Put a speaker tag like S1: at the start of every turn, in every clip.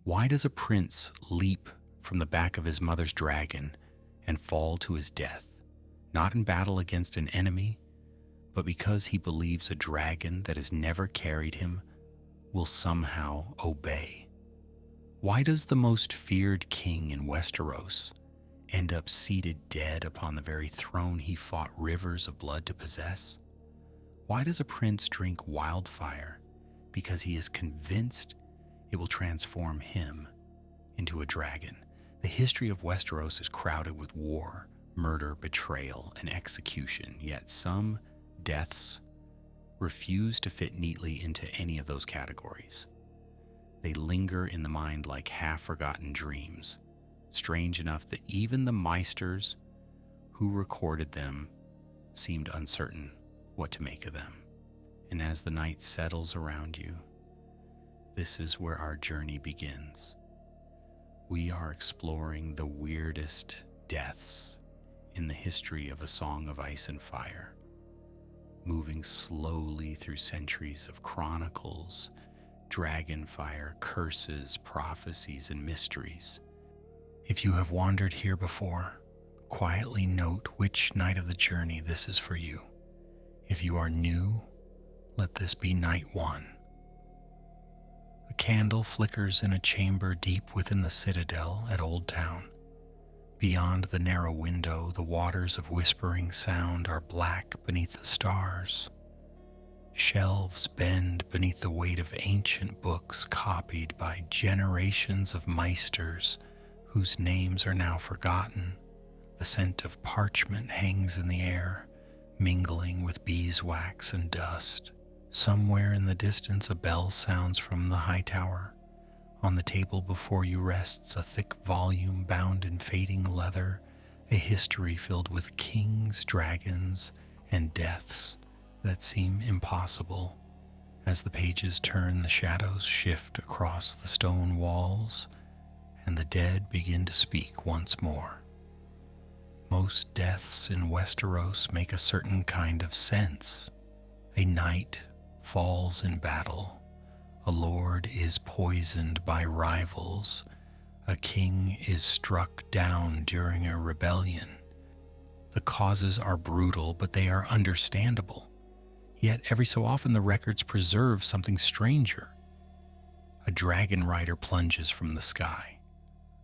S1: Why does a prince leap from the back of his mother's dragon and fall to his death, not in battle against an enemy, but because he believes a dragon that has never carried him will somehow obey? Why does the most feared king in Westeros end up seated dead upon the very throne he fought rivers of blood to possess? Why does a prince drink wildfire? Because he is convinced it will transform him into a dragon. The history of Westeros is crowded with war, murder, betrayal, and execution, yet some deaths refuse to fit neatly into any of those categories. They linger in the mind like half-forgotten dreams, strange enough that even the Meisters who recorded them seemed uncertain what to make of them. And as the night settles around you, this is where our journey begins. We are exploring the weirdest deaths in the history of A Song of Ice and Fire, moving slowly through centuries of chronicles, dragon fire, curses, prophecies, and mysteries. If you have wandered here before, quietly note which night of the journey this is for you. If you are new, let this be night one. A candle flickers in a chamber deep within the citadel at Old Town. Beyond the narrow window, the waters of whispering sound are black beneath the stars. Shelves bend beneath the weight of ancient books copied by generations of Meisters whose names are now forgotten. The scent of parchment hangs in the air, mingling with beeswax and dust. Somewhere in the distance, a bell sounds from the high tower. On the table before you rests a thick volume bound in fading leather, a history filled with kings, dragons, and deaths that seem impossible. As the pages turn, the shadows shift across the stone walls, and the dead begin to speak once more. Most deaths in Westeros make a certain kind of sense. A knight falls in battle. A lord is poisoned by rivals. A king is struck down during a rebellion. The causes are brutal, but they are understandable. Yet every so often the records preserve something stranger. A dragon rider plunges from the sky.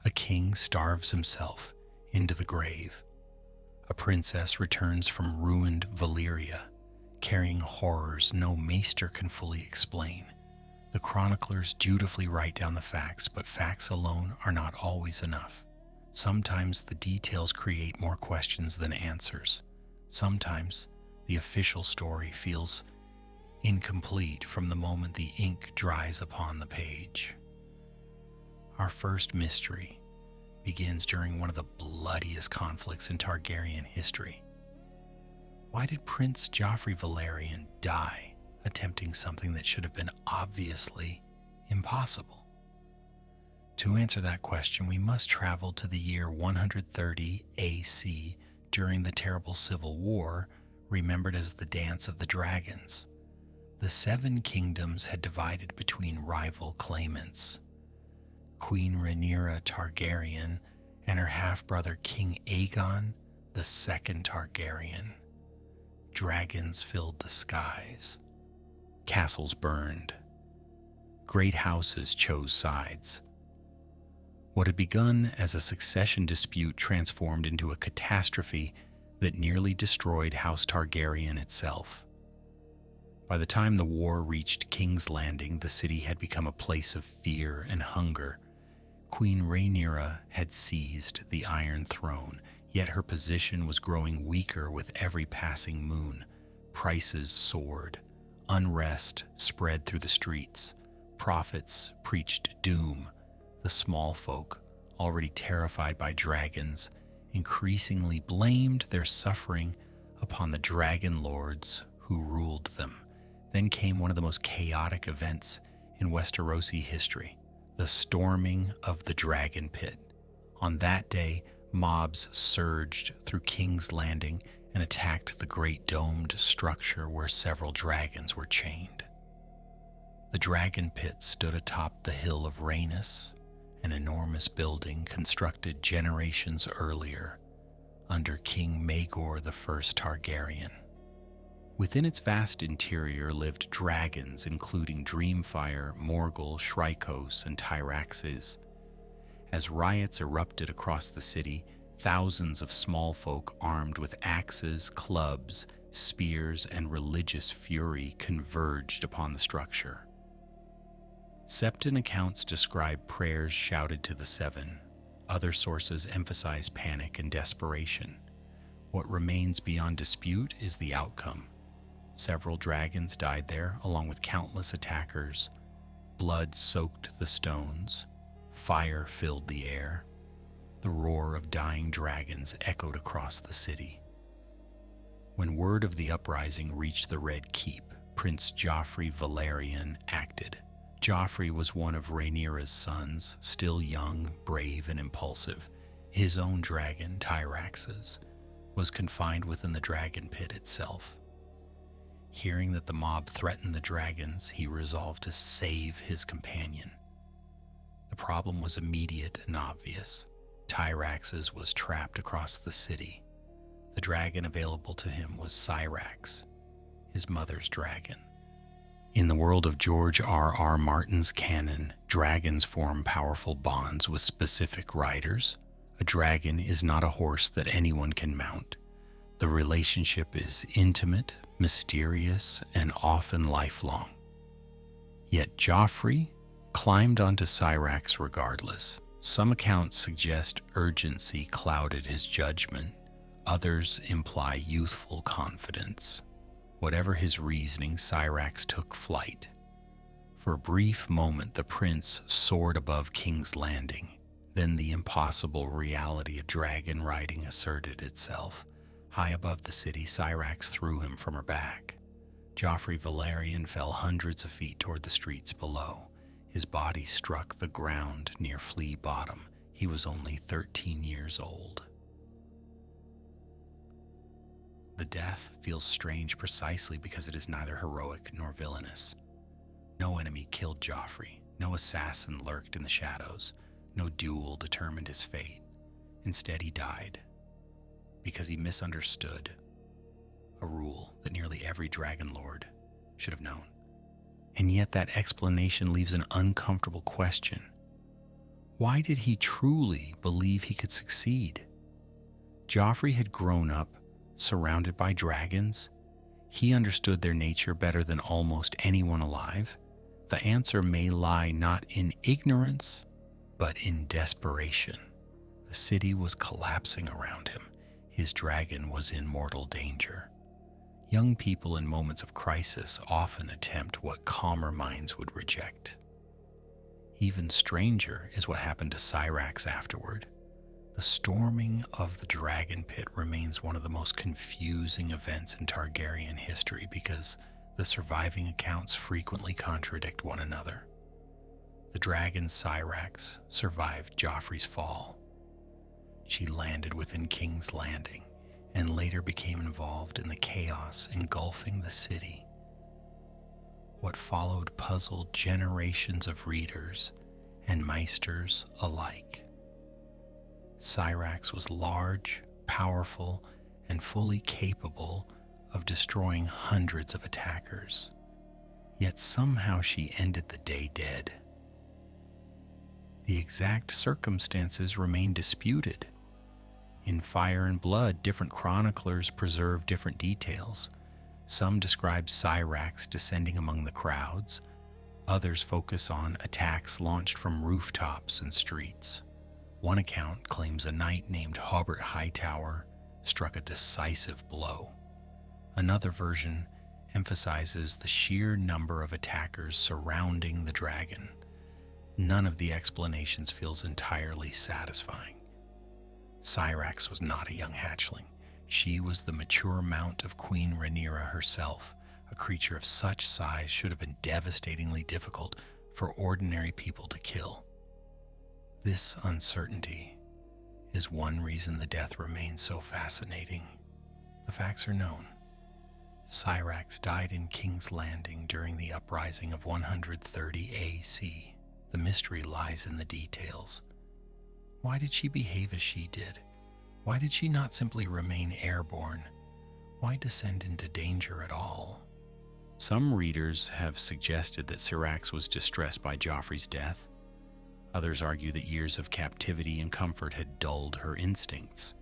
S1: A king starves himself into the grave. A princess returns from ruined Valyria, carrying horrors no maester can fully explain. The chroniclers dutifully write down the facts, but facts alone are not always enough. Sometimes the details create more questions than answers. Sometimes the official story feels incomplete from the moment the ink dries upon the page. Our first mystery begins during one of the bloodiest conflicts in Targaryen history. Why did Prince Joffrey Valerian die attempting something that should have been obviously impossible? To answer that question, we must travel to the year 130 AC during the terrible Civil War, remembered as the Dance of the Dragons. The Seven Kingdoms had divided between rival claimants. Queen Rhaenyra Targaryen and her half-brother King Aegon, the second Targaryen. Dragons filled the skies. Castles burned. Great houses chose sides. What had begun as a succession dispute transformed into a catastrophe that nearly destroyed House Targaryen itself. By the time the war reached King's Landing, the city had become a place of fear and hunger. Queen Rhaenyra had seized the Iron Throne, yet her position was growing weaker with every passing moon. Prices soared. Unrest spread through the streets. Prophets preached doom. The small folk, already terrified by dragons, increasingly blamed their suffering upon the dragon lords who ruled them. Then came one of the most chaotic events in Westerosi history, the storming of the Dragon Pit. On that day, mobs surged through King's Landing and attacked the great domed structure where several dragons were chained. The Dragon Pit stood atop the hill of Rhaenys, an enormous building constructed generations earlier under King Maegor I Targaryen. Within its vast interior lived dragons including Dreamfire, Morgul, Shrykos, and Tyraxes. As riots erupted across the city, thousands of small folk armed with axes, clubs, spears, and religious fury converged upon the structure. Septon accounts describe prayers shouted to the Seven. Other sources emphasize panic and desperation. What remains beyond dispute is the outcome. Several dragons died there, along with countless attackers. Blood soaked the stones. Fire filled the air. The roar of dying dragons echoed across the city. When word of the uprising reached the Red Keep, Prince Joffrey Valerian acted. Joffrey was one of Rhaenyra's sons, still young, brave, and impulsive. His own dragon, Tyraxes, was confined within the dragon pit itself. Hearing that the mob threatened the dragons, he resolved to save his companion. The problem was immediate and obvious. Tyraxes was trapped across the city. The dragon available to him was Syrax, his mother's dragon. In the world of George R.R. Martin's canon, dragons form powerful bonds with specific riders. A dragon is not a horse that anyone can mount. The relationship is intimate, mysterious, and often lifelong. Yet Joffrey climbed onto Syrax regardless. Some accounts suggest urgency clouded his judgment. Others imply youthful confidence. Whatever his reasoning, Syrax took flight. For a brief moment, the prince soared above King's Landing. Then the impossible reality of dragon riding asserted itself. High above the city, Syrax threw him from her back. Joffrey Valerian fell hundreds of feet toward the streets below. His body struck the ground near Flea Bottom. He was only 13 years old. The death feels strange precisely because it is neither heroic nor villainous. No enemy killed Joffrey. No assassin lurked in the shadows. No duel determined his fate. Instead, he died because he misunderstood a rule that nearly every dragon lord should have known. And yet that explanation leaves an uncomfortable question. Why did he truly believe he could succeed? Joffrey had grown up surrounded by dragons. He understood their nature better than almost anyone alive. The answer may lie not in ignorance, but in desperation. The city was collapsing around him. His dragon was in mortal danger. Young people in moments of crisis often attempt what calmer minds would reject. Even stranger is what happened to Syrax afterward. The storming of the dragon pit remains one of the most confusing events in Targaryen history because the surviving accounts frequently contradict one another. The dragon Syrax survived Joffrey's fall. She landed within King's Landing and later became involved in the chaos engulfing the city. What followed puzzled generations of readers and maesters alike. Syrax was large, powerful, and fully capable of destroying hundreds of attackers. Yet somehow she ended the day dead. The exact circumstances remain disputed. In Fire and Blood, different chroniclers preserve different details. Some describe Syrax descending among the crowds. Others focus on attacks launched from rooftops and streets. One account claims a knight named Hobart Hightower struck a decisive blow. Another version emphasizes the sheer number of attackers surrounding the dragon. None of the explanations feels entirely satisfying. Syrax was not a young hatchling. She was the mature mount of Queen Rhaenyra herself. A creature of such size should have been devastatingly difficult for ordinary people to kill. This uncertainty is one reason the death remains so fascinating. The facts are known. Syrax died in King's Landing during the uprising of 130 AC. The mystery lies in the details. Why did she behave as she did? Why did she not simply remain airborne? Why descend into danger at all? Some readers have suggested that Syrax was distressed by Joffrey's death. Others argue that years of captivity and comfort had dulled her instincts.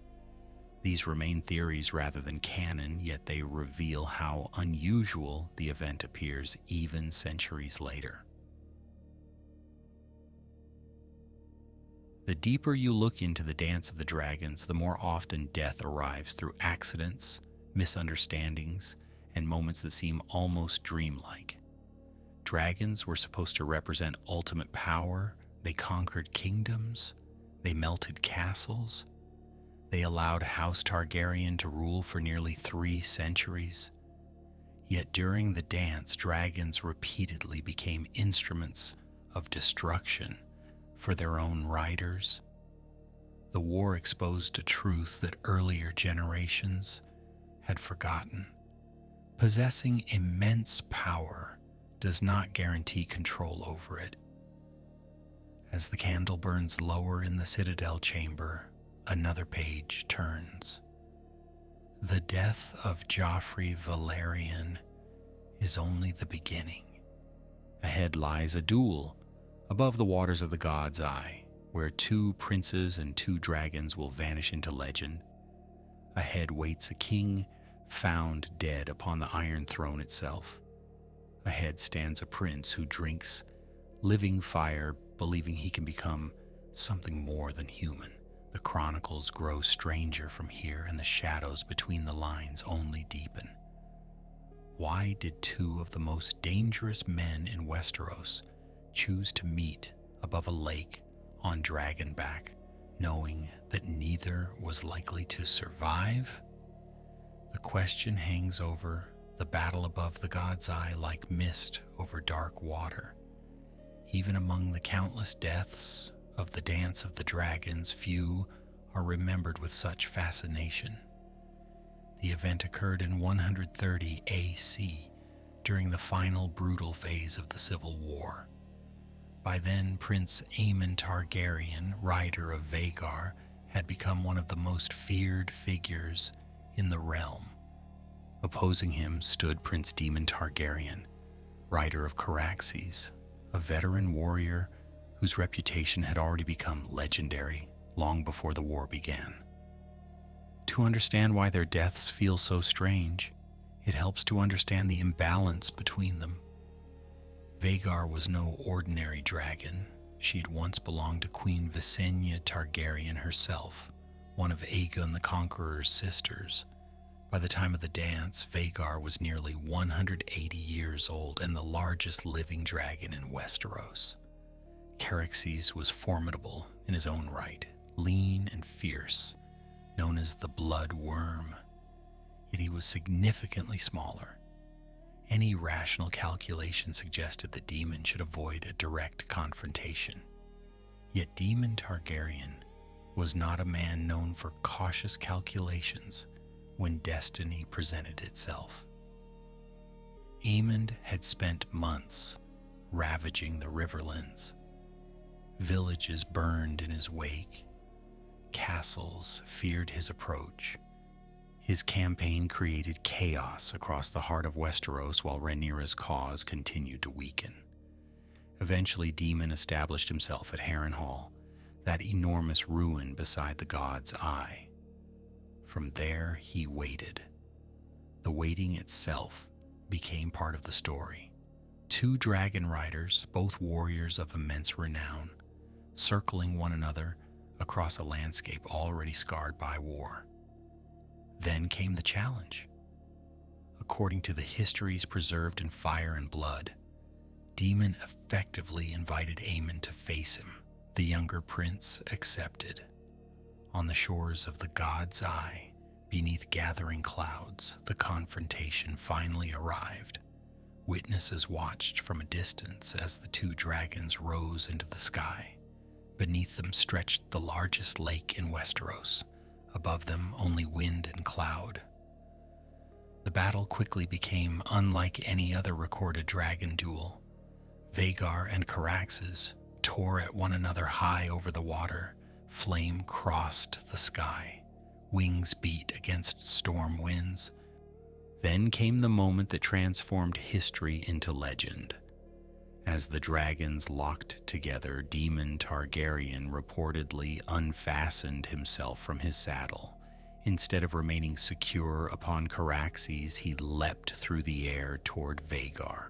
S1: These remain theories rather than canon, yet they reveal how unusual the event appears even centuries later. The deeper you look into the Dance of the Dragons, the more often death arrives through accidents, misunderstandings, and moments that seem almost dreamlike. Dragons were supposed to represent ultimate power. They conquered kingdoms. They melted castles. They allowed House Targaryen to rule for nearly 3 centuries. Yet during the dance, dragons repeatedly became instruments of destruction for their own riders. The war exposed a truth that earlier generations had forgotten. Possessing immense power does not guarantee control over it. As the candle burns lower in the Citadel chamber, another page turns. The death of Joffrey Valerian is only the beginning. Ahead lies a duel above the waters of the God's Eye, where 2 princes and 2 dragons will vanish into legend. Ahead waits a king found dead upon the Iron Throne itself. Ahead stands a prince who drinks living fire, believing he can become something more than human. The chronicles grow stranger from here, and the shadows between the lines only deepen. Why did 2 of the most dangerous men in Westeros choose to meet above a lake on Dragonback, knowing that neither was likely to survive? The question hangs over the battle above the God's Eye like mist over dark water. Even among the countless deaths of the Dance of the Dragons, few are remembered with such fascination. The event occurred in 130 AC, during the final brutal phase of the Civil War. By then, Prince Aemon Targaryen, rider of Vhagar, had become one of the most feared figures in the realm. Opposing him stood Prince Daemon Targaryen, rider of Caraxes, a veteran warrior whose reputation had already become legendary long before the war began. To understand why their deaths feel so strange, it helps to understand the imbalance between them. Vhagar was no ordinary dragon. She had once belonged to Queen Visenya Targaryen herself, one of Aegon the Conqueror's sisters. By the time of the dance, Vhagar was nearly 180 years old and the largest living dragon in Westeros. Caraxes was formidable in his own right, lean and fierce, known as the Blood Worm. Yet he was significantly smaller. Any rational calculation suggested that Daemon should avoid a direct confrontation. Yet Daemon Targaryen was not a man known for cautious calculations when destiny presented itself. Aemond had spent months ravaging the Riverlands. Villages burned in his wake. Castles feared his approach. His campaign created chaos across the heart of Westeros while Rhaenyra's cause continued to weaken. Eventually, Daemon established himself at Harrenhal, that enormous ruin beside the God's Eye. From there, he waited. The waiting itself became part of the story. 2 dragon riders, both warriors of immense renown, circling one another across a landscape already scarred by war. Then came the challenge. According to the histories preserved in Fire and Blood, Daemon effectively invited Aemon to face him. The younger prince accepted. On the shores of the God's Eye, beneath gathering clouds, the confrontation finally arrived. Witnesses watched from a distance as the 2 dragons rose into the sky. Beneath them stretched the largest lake in Westeros. Above them, only wind and cloud. The battle quickly became unlike any other recorded dragon duel. Vhagar and Caraxes, tore at one another high over the water. Flame crossed the sky. Wings beat against storm winds. Then came the moment that transformed history into legend. As the dragons locked together, Demon Targaryen reportedly unfastened himself from his saddle. Instead of remaining secure upon Caraxes, he leapt through the air toward Vhagar.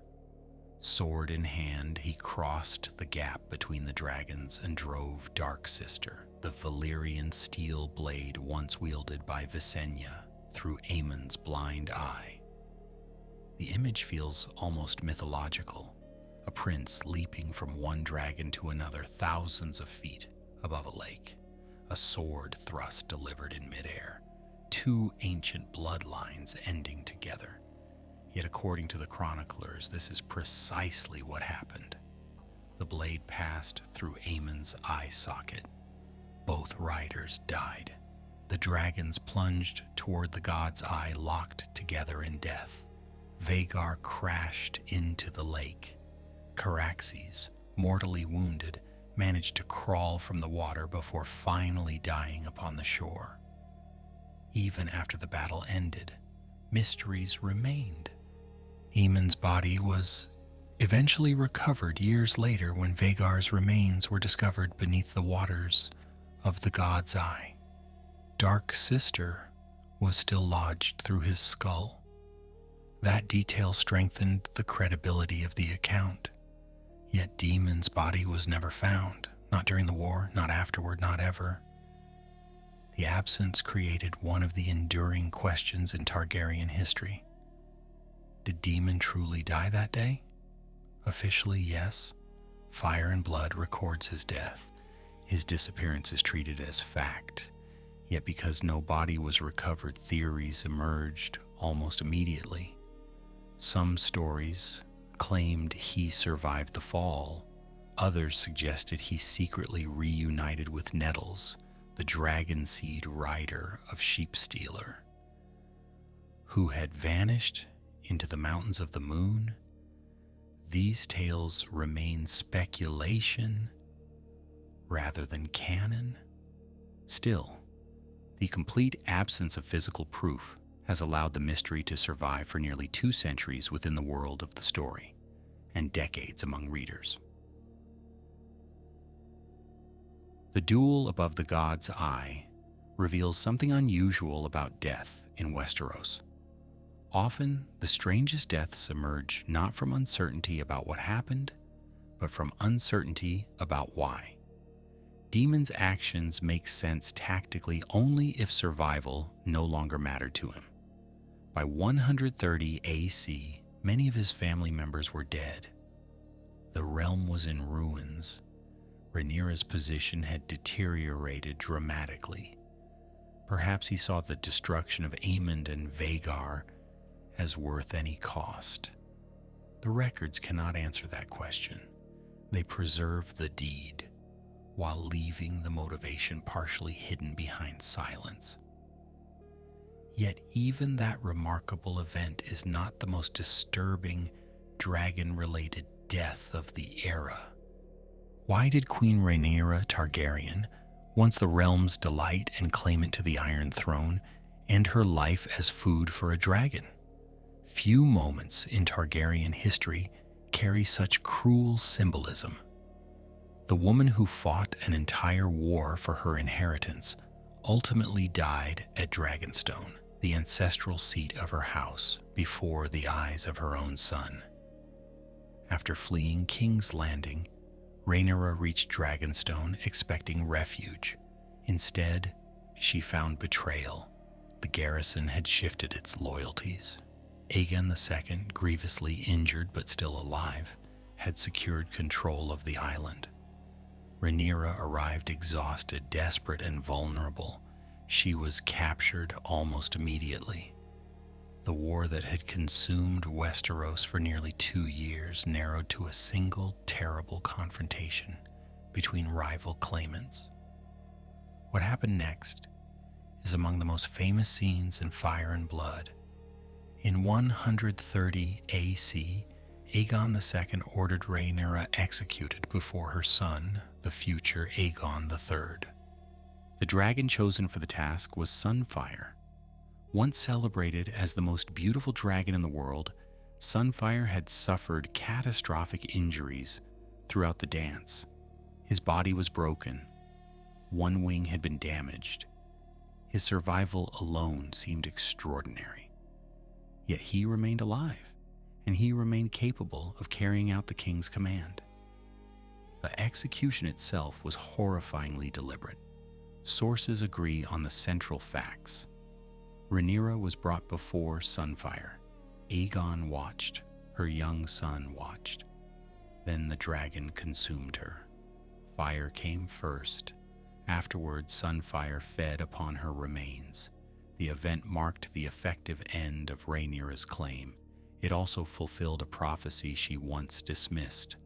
S1: Sword in hand, he crossed the gap between the dragons and drove Dark Sister, the Valyrian steel blade once wielded by Visenya, through Aemon's blind eye. The image feels almost mythological, a prince leaping from one dragon to another thousands of feet above a lake, a sword thrust delivered in midair, two ancient bloodlines ending together. Yet according to the chroniclers, this is precisely what happened. The blade passed through Aemon's eye socket. Both riders died. The dragons plunged toward the god's eye, locked together in death. Vhagar crashed into the lake. Caraxes, mortally wounded, managed to crawl from the water before finally dying upon the shore. Even after the battle ended, mysteries remained. Aemon's body was eventually recovered years later when Vhagar's remains were discovered beneath the waters of the god's eye. Dark Sister was still lodged through his skull. That detail strengthened the credibility of the account. Yet Daemon's body was never found, not during the war, not afterward, not ever. The absence created one of the enduring questions in Targaryen history. Did Daemon truly die that day? Officially, yes. Fire and Blood records his death. His disappearance is treated as fact. Yet because no body was recovered, theories emerged almost immediately. Some stories claimed he survived the fall. Others suggested he secretly reunited with Nettles, the dragon seed rider of Sheepstealer, who had vanished into the mountains of the moon. These tales remain speculation rather than canon. Still, the complete absence of physical proof has allowed the mystery to survive for nearly 2 centuries within the world of the story, and decades among readers. The duel above the god's eye reveals something unusual about death in Westeros. Often, the strangest deaths emerge not from uncertainty about what happened, but from uncertainty about why. Daemon's actions make sense tactically only if survival no longer mattered to him. By 130 AC, many of his family members were dead. The realm was in ruins. Rhaenyra's position had deteriorated dramatically. Perhaps he saw the destruction of Aemond and Vhagar as worth any cost. The records cannot answer that question. They preserve the deed, while leaving the motivation partially hidden behind silence. Yet even that remarkable event is not the most disturbing dragon-related death of the era. Why did Queen Rhaenyra Targaryen, once the realm's delight and claimant to the Iron Throne, end her life as food for a dragon? Few moments in Targaryen history carry such cruel symbolism. The woman who fought an entire war for her inheritance ultimately died at Dragonstone, the ancestral seat of her house, before the eyes of her own son. After fleeing King's Landing, Rhaenyra reached Dragonstone expecting refuge. Instead, she found betrayal. The garrison had shifted its loyalties. Aegon II, grievously injured but still alive, had secured control of the island. Rhaenyra arrived exhausted, desperate, and vulnerable. She was captured almost immediately. The war that had consumed Westeros for nearly 2 years narrowed to a single terrible confrontation between rival claimants. What happened next is among the most famous scenes in Fire and Blood. In 130 AC, Aegon II ordered Rhaenyra executed before her son, the future Aegon III. The dragon chosen for the task was Sunfire. Once celebrated as the most beautiful dragon in the world, Sunfire had suffered catastrophic injuries throughout the dance. His body was broken. One wing had been damaged. His survival alone seemed extraordinary. Yet he remained alive, and he remained capable of carrying out the king's command. The execution itself was horrifyingly deliberate. Sources agree on the central facts. Rhaenyra was brought before Sunfire. Aegon watched. Her young son watched. Then the dragon consumed her. Fire came first. Afterwards, Sunfire fed upon her remains. The event marked the effective end of Rhaenyra's claim. It also fulfilled a prophecy she once dismissed.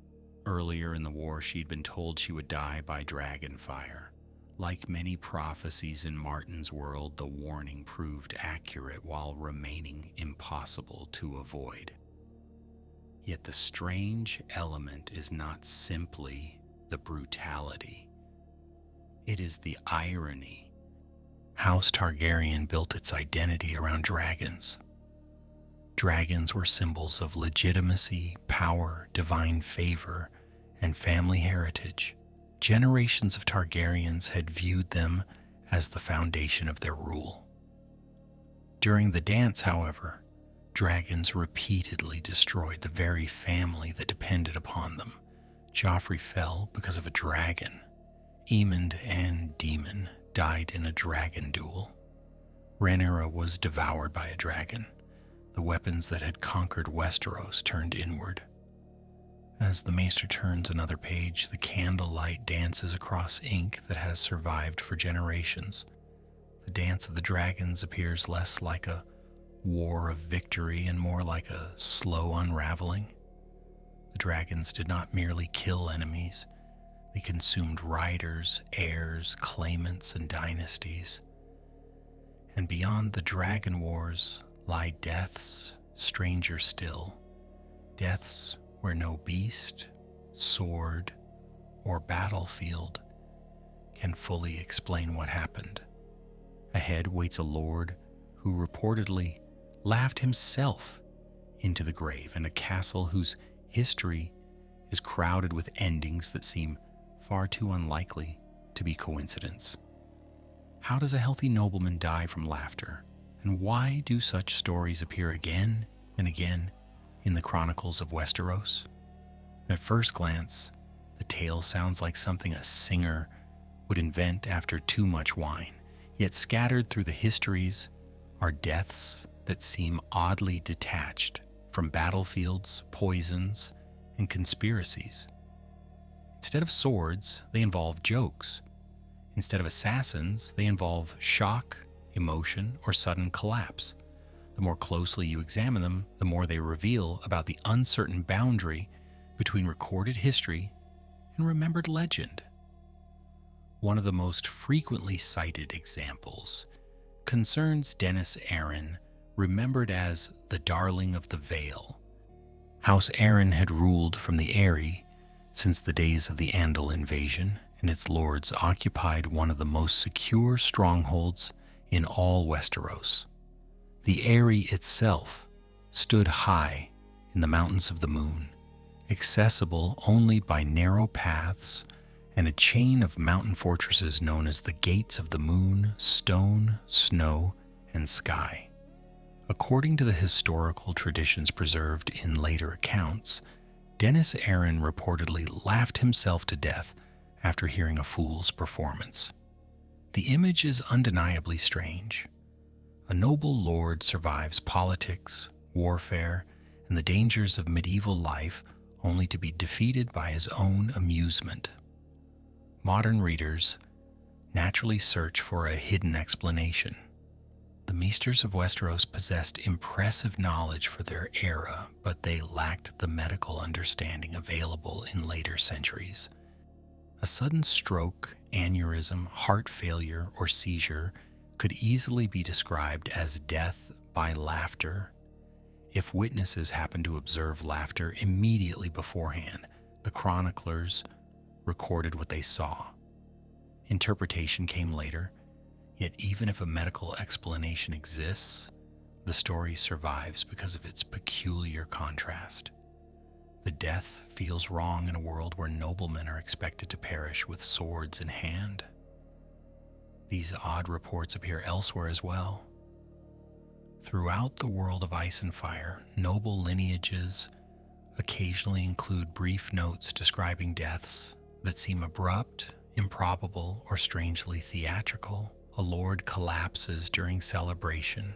S1: Earlier in the war, she'd been told she would die by dragon fire. Like many prophecies in Martin's world, the warning proved accurate while remaining impossible to avoid. Yet the strange element is not simply the brutality. It is the irony. House Targaryen built its identity around dragons. Dragons were symbols of legitimacy, power, divine favor, and family heritage. Generations of Targaryens had viewed them as the foundation of their rule. During the dance, however, dragons repeatedly destroyed the very family that depended upon them. Joffrey fell because of a dragon. Aemond and Daemon died in a dragon duel. Rhaenyra was devoured by a dragon. The weapons that had conquered Westeros turned inward. As the maester turns another page, the candlelight dances across ink that has survived for generations. The dance of the dragons appears less like a war of victory and more like a slow unraveling. The dragons did not merely kill enemies. They consumed riders, heirs, claimants, and dynasties. And beyond the dragon wars lie deaths, stranger still. Deaths where no beast, sword, or battlefield can fully explain what happened. Ahead waits a lord who reportedly laughed himself into the grave, and a castle whose history is crowded with endings that seem far too unlikely to be coincidence. How does a healthy nobleman die from laughter? And why do such stories appear again and again in the chronicles of Westeros? At first glance, the tale sounds like something a singer would invent after too much wine, yet scattered through the histories are deaths that seem oddly detached from battlefields, poisons, and conspiracies. Instead of swords, they involve jokes. Instead of assassins, they involve shock, emotion, or sudden collapse. The more closely you examine them, the more they reveal about the uncertain boundary between recorded history and remembered legend. One of the most frequently cited examples concerns Denys Arryn, remembered as the Darling of the Vale. House Arryn had ruled from the Eyrie since the days of the Andal invasion, and its lords occupied one of the most secure strongholds in all Westeros. The Eyrie itself stood high in the Mountains of the Moon, accessible only by narrow paths and a chain of mountain fortresses known as the Gates of the Moon, Stone, Snow, and Sky. According to the historical traditions preserved in later accounts, Denys Arryn reportedly laughed himself to death after hearing a fool's performance. The image is undeniably strange. A noble lord survives politics, warfare, and the dangers of medieval life only to be defeated by his own amusement. Modern readers naturally search for a hidden explanation. The Maesters of Westeros possessed impressive knowledge for their era, but they lacked the medical understanding available in later centuries. A sudden stroke, aneurysm, heart failure, or seizure could easily be described as death by laughter. If witnesses happened to observe laughter immediately beforehand, the chroniclers recorded what they saw. Interpretation came later, yet even if a medical explanation exists, the story survives because of its peculiar contrast. The death feels wrong in a world where noblemen are expected to perish with swords in hand. These odd reports appear elsewhere as well. Throughout the world of ice and fire, noble lineages occasionally include brief notes describing deaths that seem abrupt, improbable, or strangely theatrical. A lord collapses during celebration.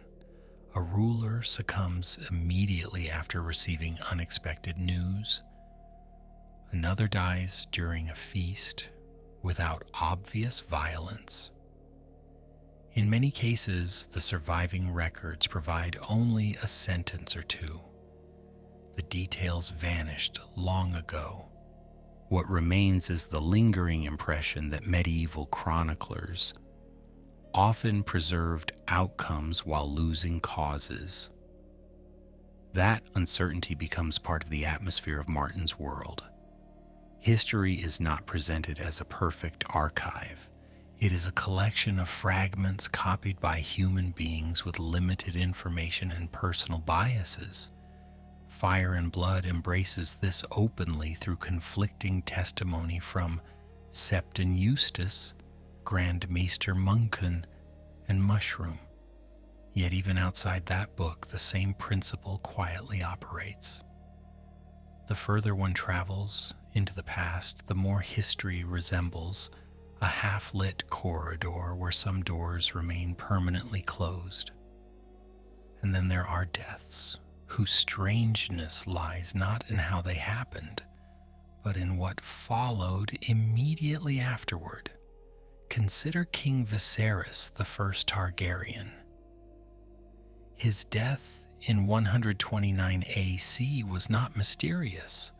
S1: A ruler succumbs immediately after receiving unexpected news. Another dies during a feast without obvious violence. In many cases, the surviving records provide only a sentence or two. The details vanished long ago. What remains is the lingering impression that medieval chroniclers often preserved outcomes while losing causes. That uncertainty becomes part of the atmosphere of Martin's world. History is not presented as a perfect archive. It is a collection of fragments copied by human beings with limited information and personal biases. Fire and Blood embraces this openly through conflicting testimony from Septon Eustace, Grand Maester Munken, and Mushroom. Yet even outside that book, the same principle quietly operates. The further one travels into the past, the more history resembles a half-lit corridor where some doors remain permanently closed. And then there are deaths, whose strangeness lies not in how they happened, but in what followed immediately afterward. Consider King Viserys, the first Targaryen. His death in 129 AC was not mysterious.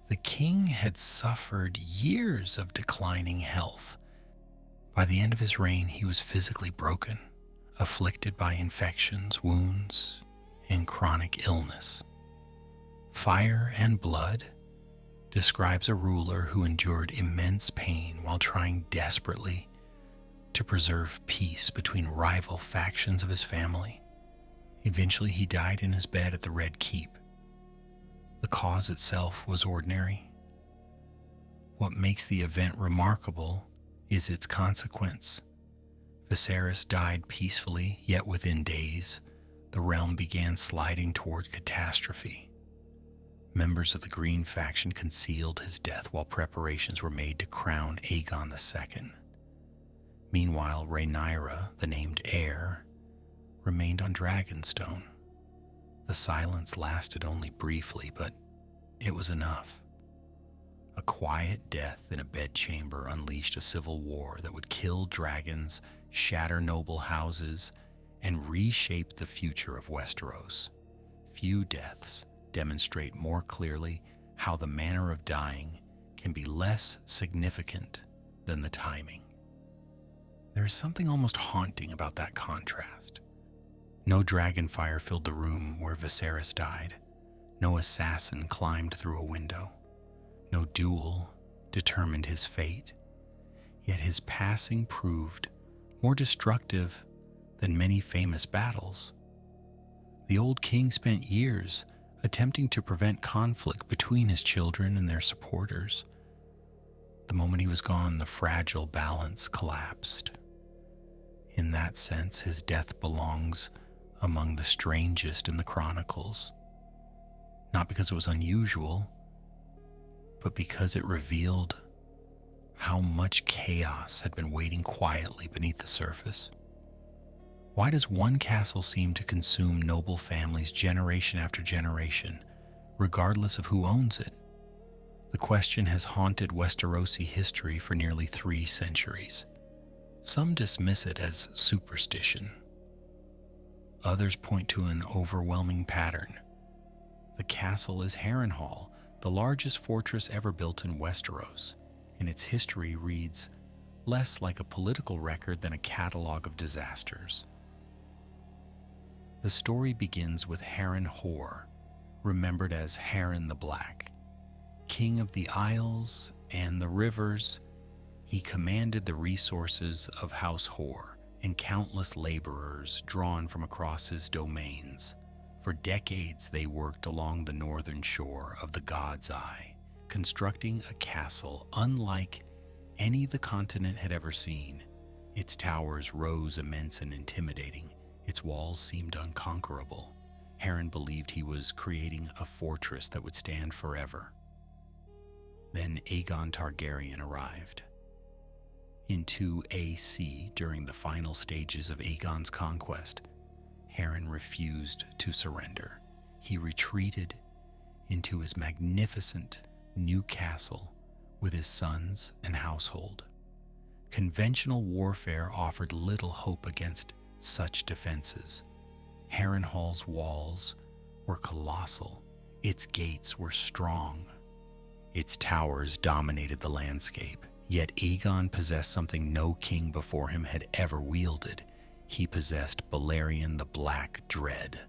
S1: The king had suffered years of declining health. By the end of his reign, he was physically broken, afflicted by infections, wounds, and chronic illness. Fire and Blood describes a ruler who endured immense pain while trying desperately to preserve peace between rival factions of his family. Eventually, he died in his bed at the Red Keep. The cause itself was ordinary. What makes the event remarkable is its consequence. Viserys died peacefully, yet within days, the realm began sliding toward catastrophe. Members of the Green faction concealed his death while preparations were made to crown Aegon II. Meanwhile, Rhaenyra, the named heir, remained on Dragonstone. The silence lasted only briefly, but it was enough. A quiet death in a bedchamber unleashed a civil war that would kill dragons, shatter noble houses, and reshape the future of Westeros. Few deaths demonstrate more clearly how the manner of dying can be less significant than the timing. There is something almost haunting about that contrast. No dragonfire filled the room where Viserys died. No assassin climbed through a window. No duel determined his fate. Yet his passing proved more destructive than many famous battles. The old king spent years attempting to prevent conflict between his children and their supporters. The moment he was gone, the fragile balance collapsed. In that sense, his death belongs among the strangest in the chronicles. Not because it was unusual, but because it revealed how much chaos had been waiting quietly beneath the surface. Why does one castle seem to consume noble families generation after generation, regardless of who owns it? The question has haunted Westerosi history for nearly 3 centuries. Some dismiss it as superstition. Others point to an overwhelming pattern. The castle is Harrenhal, the largest fortress ever built in Westeros, and its history reads less like a political record than a catalog of disasters. The story begins with Harrenhor, remembered as Haran the Black. King of the Isles and the rivers, he commanded the resources of House Hor and countless laborers drawn from across his domains. For decades they worked along the northern shore of the God's Eye, constructing a castle unlike any the continent had ever seen. Its towers rose immense and intimidating. Its walls seemed unconquerable. Haran believed he was creating a fortress that would stand forever. Then Aegon Targaryen arrived. In 2 AC, during the final stages of Aegon's conquest, Haran refused to surrender. He retreated into his magnificent new castle with his sons and household. Conventional warfare offered little hope against such defenses. Harrenhal's walls were colossal. Its gates were strong. Its towers dominated the landscape. Yet Aegon possessed something no king before him had ever wielded. He possessed Balerion the Black Dread.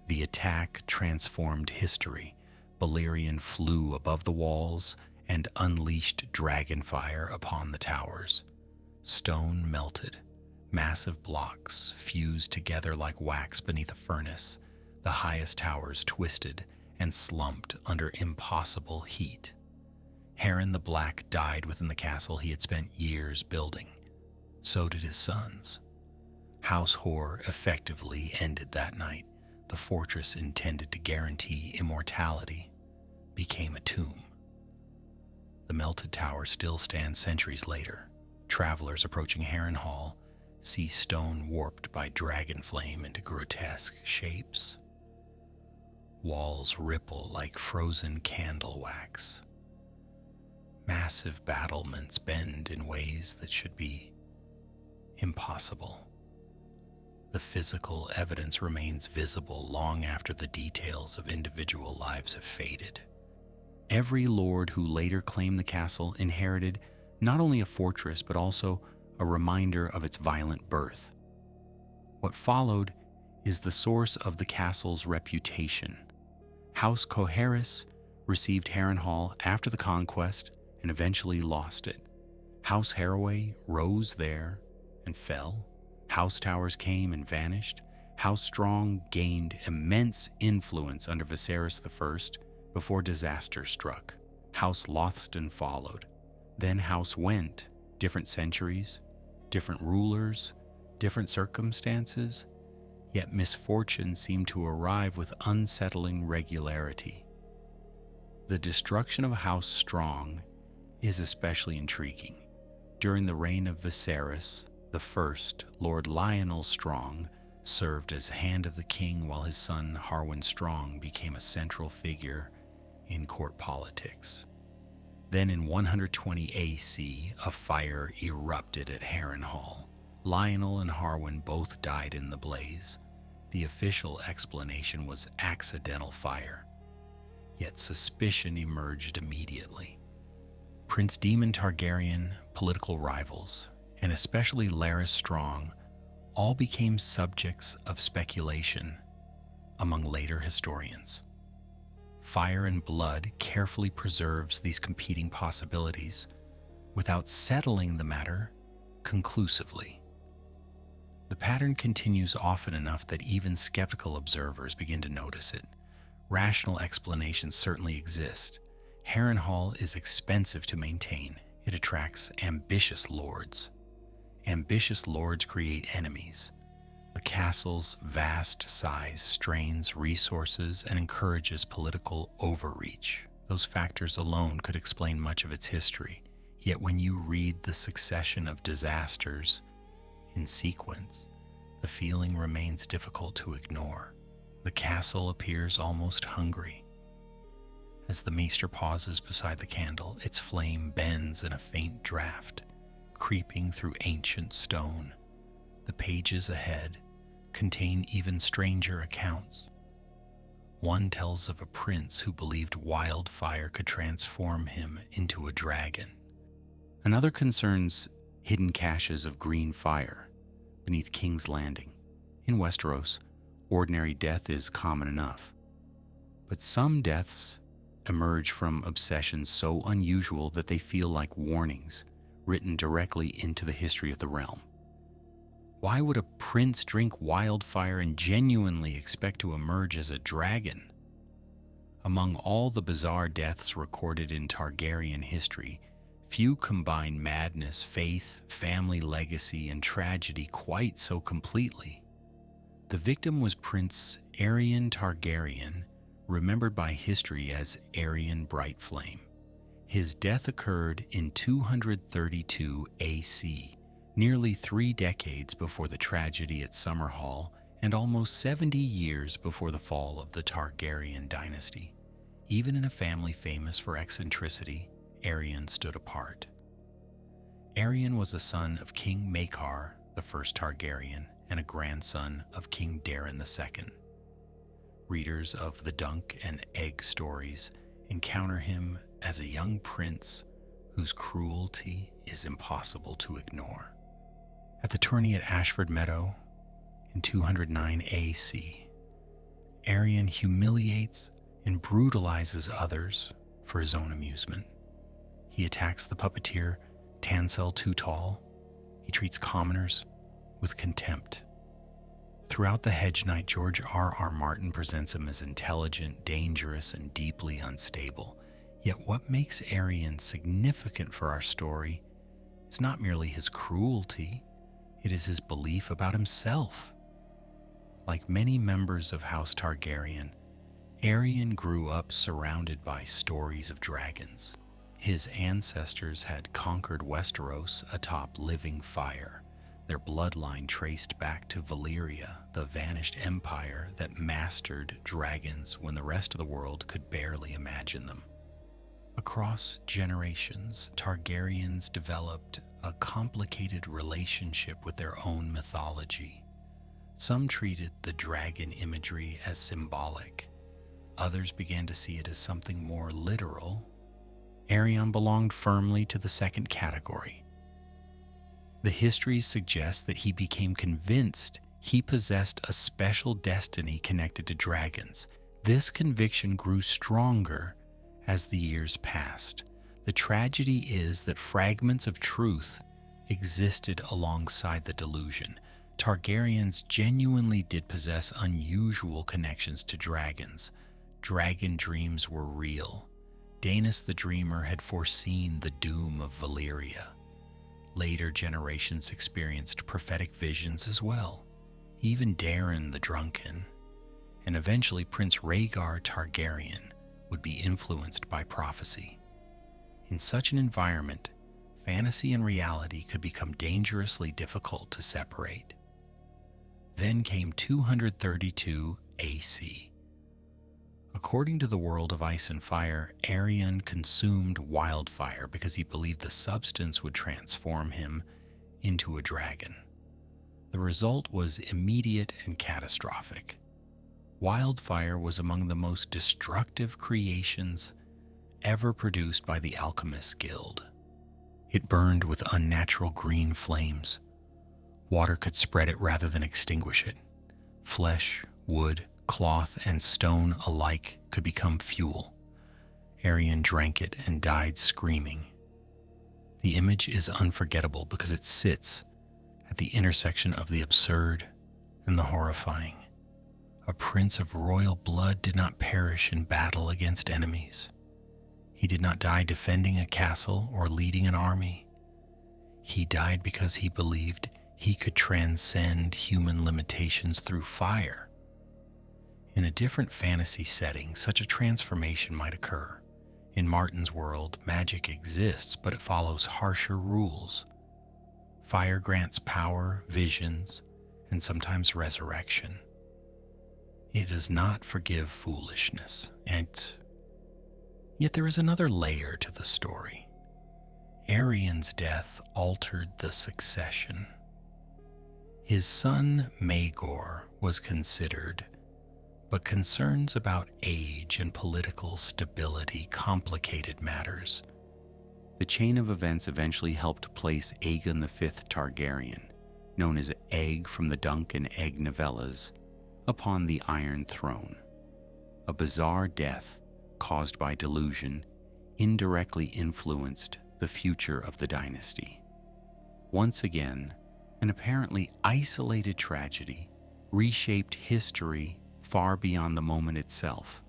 S1: The attack transformed history. Balerion flew above the walls and unleashed dragonfire upon the towers. Stone melted. Massive blocks fused together like wax beneath a furnace. The highest towers twisted and slumped under impossible heat. Haran the Black died within the castle he had spent years building. So did his sons. House Hor effectively ended that night. The fortress intended to guarantee immortality became a tomb. The melted tower still stands centuries later. Travelers approaching Harrenhal see stone warped by dragon flame into grotesque shapes. Walls ripple like frozen candle wax. Massive battlements bend in ways that should be impossible. The physical evidence remains visible long after the details of individual lives have faded. Every lord who later claimed the castle inherited not only a fortress but also a reminder of its violent birth. What followed is the source of the castle's reputation. House Coharis received Harrenhal after the conquest and eventually lost it. House Haraway rose there and fell. House Towers came and vanished. House Strong gained immense influence under Viserys I before disaster struck. House Lothston followed. Then House Went, different centuries, different rulers, different circumstances, yet misfortune seemed to arrive with unsettling regularity. The destruction of House Strong is especially intriguing. During the reign of Viserys I, Lord Lionel Strong served as hand of the king while his son Harwin Strong became a central figure in court politics. Then in 120 AC, a fire erupted at Harrenhal. Lionel and Harwin both died in the blaze. The official explanation was accidental fire, yet suspicion emerged immediately. Prince Daemon Targaryen, political rivals, and especially Larys Strong, all became subjects of speculation among later historians. Fire and Blood carefully preserves these competing possibilities without settling the matter conclusively. The pattern continues often enough that even skeptical observers begin to notice it. Rational explanations certainly exist. Harrenhal is expensive to maintain. It attracts ambitious lords. Ambitious lords create enemies. The castle's vast size strains resources and encourages political overreach. Those factors alone could explain much of its history. Yet when you read the succession of disasters in sequence, the feeling remains difficult to ignore. The castle appears almost hungry. As the maester pauses beside the candle, its flame bends in a faint draft, creeping through ancient stone. The pages ahead contain even stranger accounts. One tells of a prince who believed wildfire could transform him into a dragon. Another concerns hidden caches of green fire beneath King's Landing. In Westeros, ordinary death is common enough. But some deaths emerge from obsessions so unusual that they feel like warnings written directly into the history of the realm. Why would a prince drink wildfire and genuinely expect to emerge as a dragon? Among all the bizarre deaths recorded in Targaryen history, few combine madness, faith, family legacy, and tragedy quite so completely. The victim was Prince Aerion Targaryen, remembered by history as Aerion Brightflame. His death occurred in 232 AC, nearly 3 decades before the tragedy at Summerhall and almost 70 years before the fall of the Targaryen dynasty. Even in a family famous for eccentricity, Aerion stood apart. Aerion was the son of King Maekar, the first Targaryen, and a grandson of King Daeron II. Readers of the Dunk and Egg stories encounter him as a young prince whose cruelty is impossible to ignore. At the tourney at Ashford Meadow in 209 AC, Aerion humiliates and brutalizes others for his own amusement. He attacks the puppeteer Tansel Too Tall. He treats commoners with contempt. Throughout the Hedge Knight, George R.R. Martin presents him as intelligent, dangerous, and deeply unstable. Yet what makes Aerion significant for our story is not merely his cruelty, it is his belief about himself. Like many members of House Targaryen, Aerion grew up surrounded by stories of dragons. His ancestors had conquered Westeros atop living fire, their bloodline traced back to Valyria, the vanished empire that mastered dragons when the rest of the world could barely imagine them. Across generations, Targaryens developed a complicated relationship with their own mythology. Some treated the dragon imagery as symbolic. Others began to see it as something more literal. Aerion belonged firmly to the second category. The histories suggest that he became convinced he possessed a special destiny connected to dragons. This conviction grew stronger as the years passed. The tragedy is that fragments of truth existed alongside the delusion. Targaryens genuinely did possess unusual connections to dragons. Dragon dreams were real. Daenerys the Dreamer had foreseen the doom of Valyria. Later generations experienced prophetic visions as well. Even Daeron the Drunken, and eventually Prince Rhaegar Targaryen, would be influenced by prophecy. In such an environment, fantasy and reality could become dangerously difficult to separate. Then came 232 AC. According to the world of Ice and Fire, Aerion consumed wildfire because he believed the substance would transform him into a dragon. The result was immediate and catastrophic. Wildfire was among the most destructive creations ever produced by the Alchemists Guild. It burned with unnatural green flames. Water could spread it rather than extinguish it. Flesh, wood, cloth, and stone alike could become fuel. Aerion drank it and died screaming. The image is unforgettable because it sits at the intersection of the absurd and the horrifying. A prince of royal blood did not perish in battle against enemies. He did not die defending a castle or leading an army. He died because he believed he could transcend human limitations through fire. In a different fantasy setting, such a transformation might occur. In Martin's world, magic exists, but it follows harsher rules. Fire grants power, visions, and sometimes resurrection. It does not forgive foolishness, and yet there is another layer to the story. Aerion's death altered the succession. His son Maegor was considered, but concerns about age and political stability complicated matters. The chain of events eventually helped place Aegon V Targaryen, known as Egg from the Dunk and Egg novellas, upon the Iron Throne. A bizarre death caused by delusion indirectly influenced the future of the dynasty. Once again, an apparently isolated tragedy reshaped history far beyond the moment itself.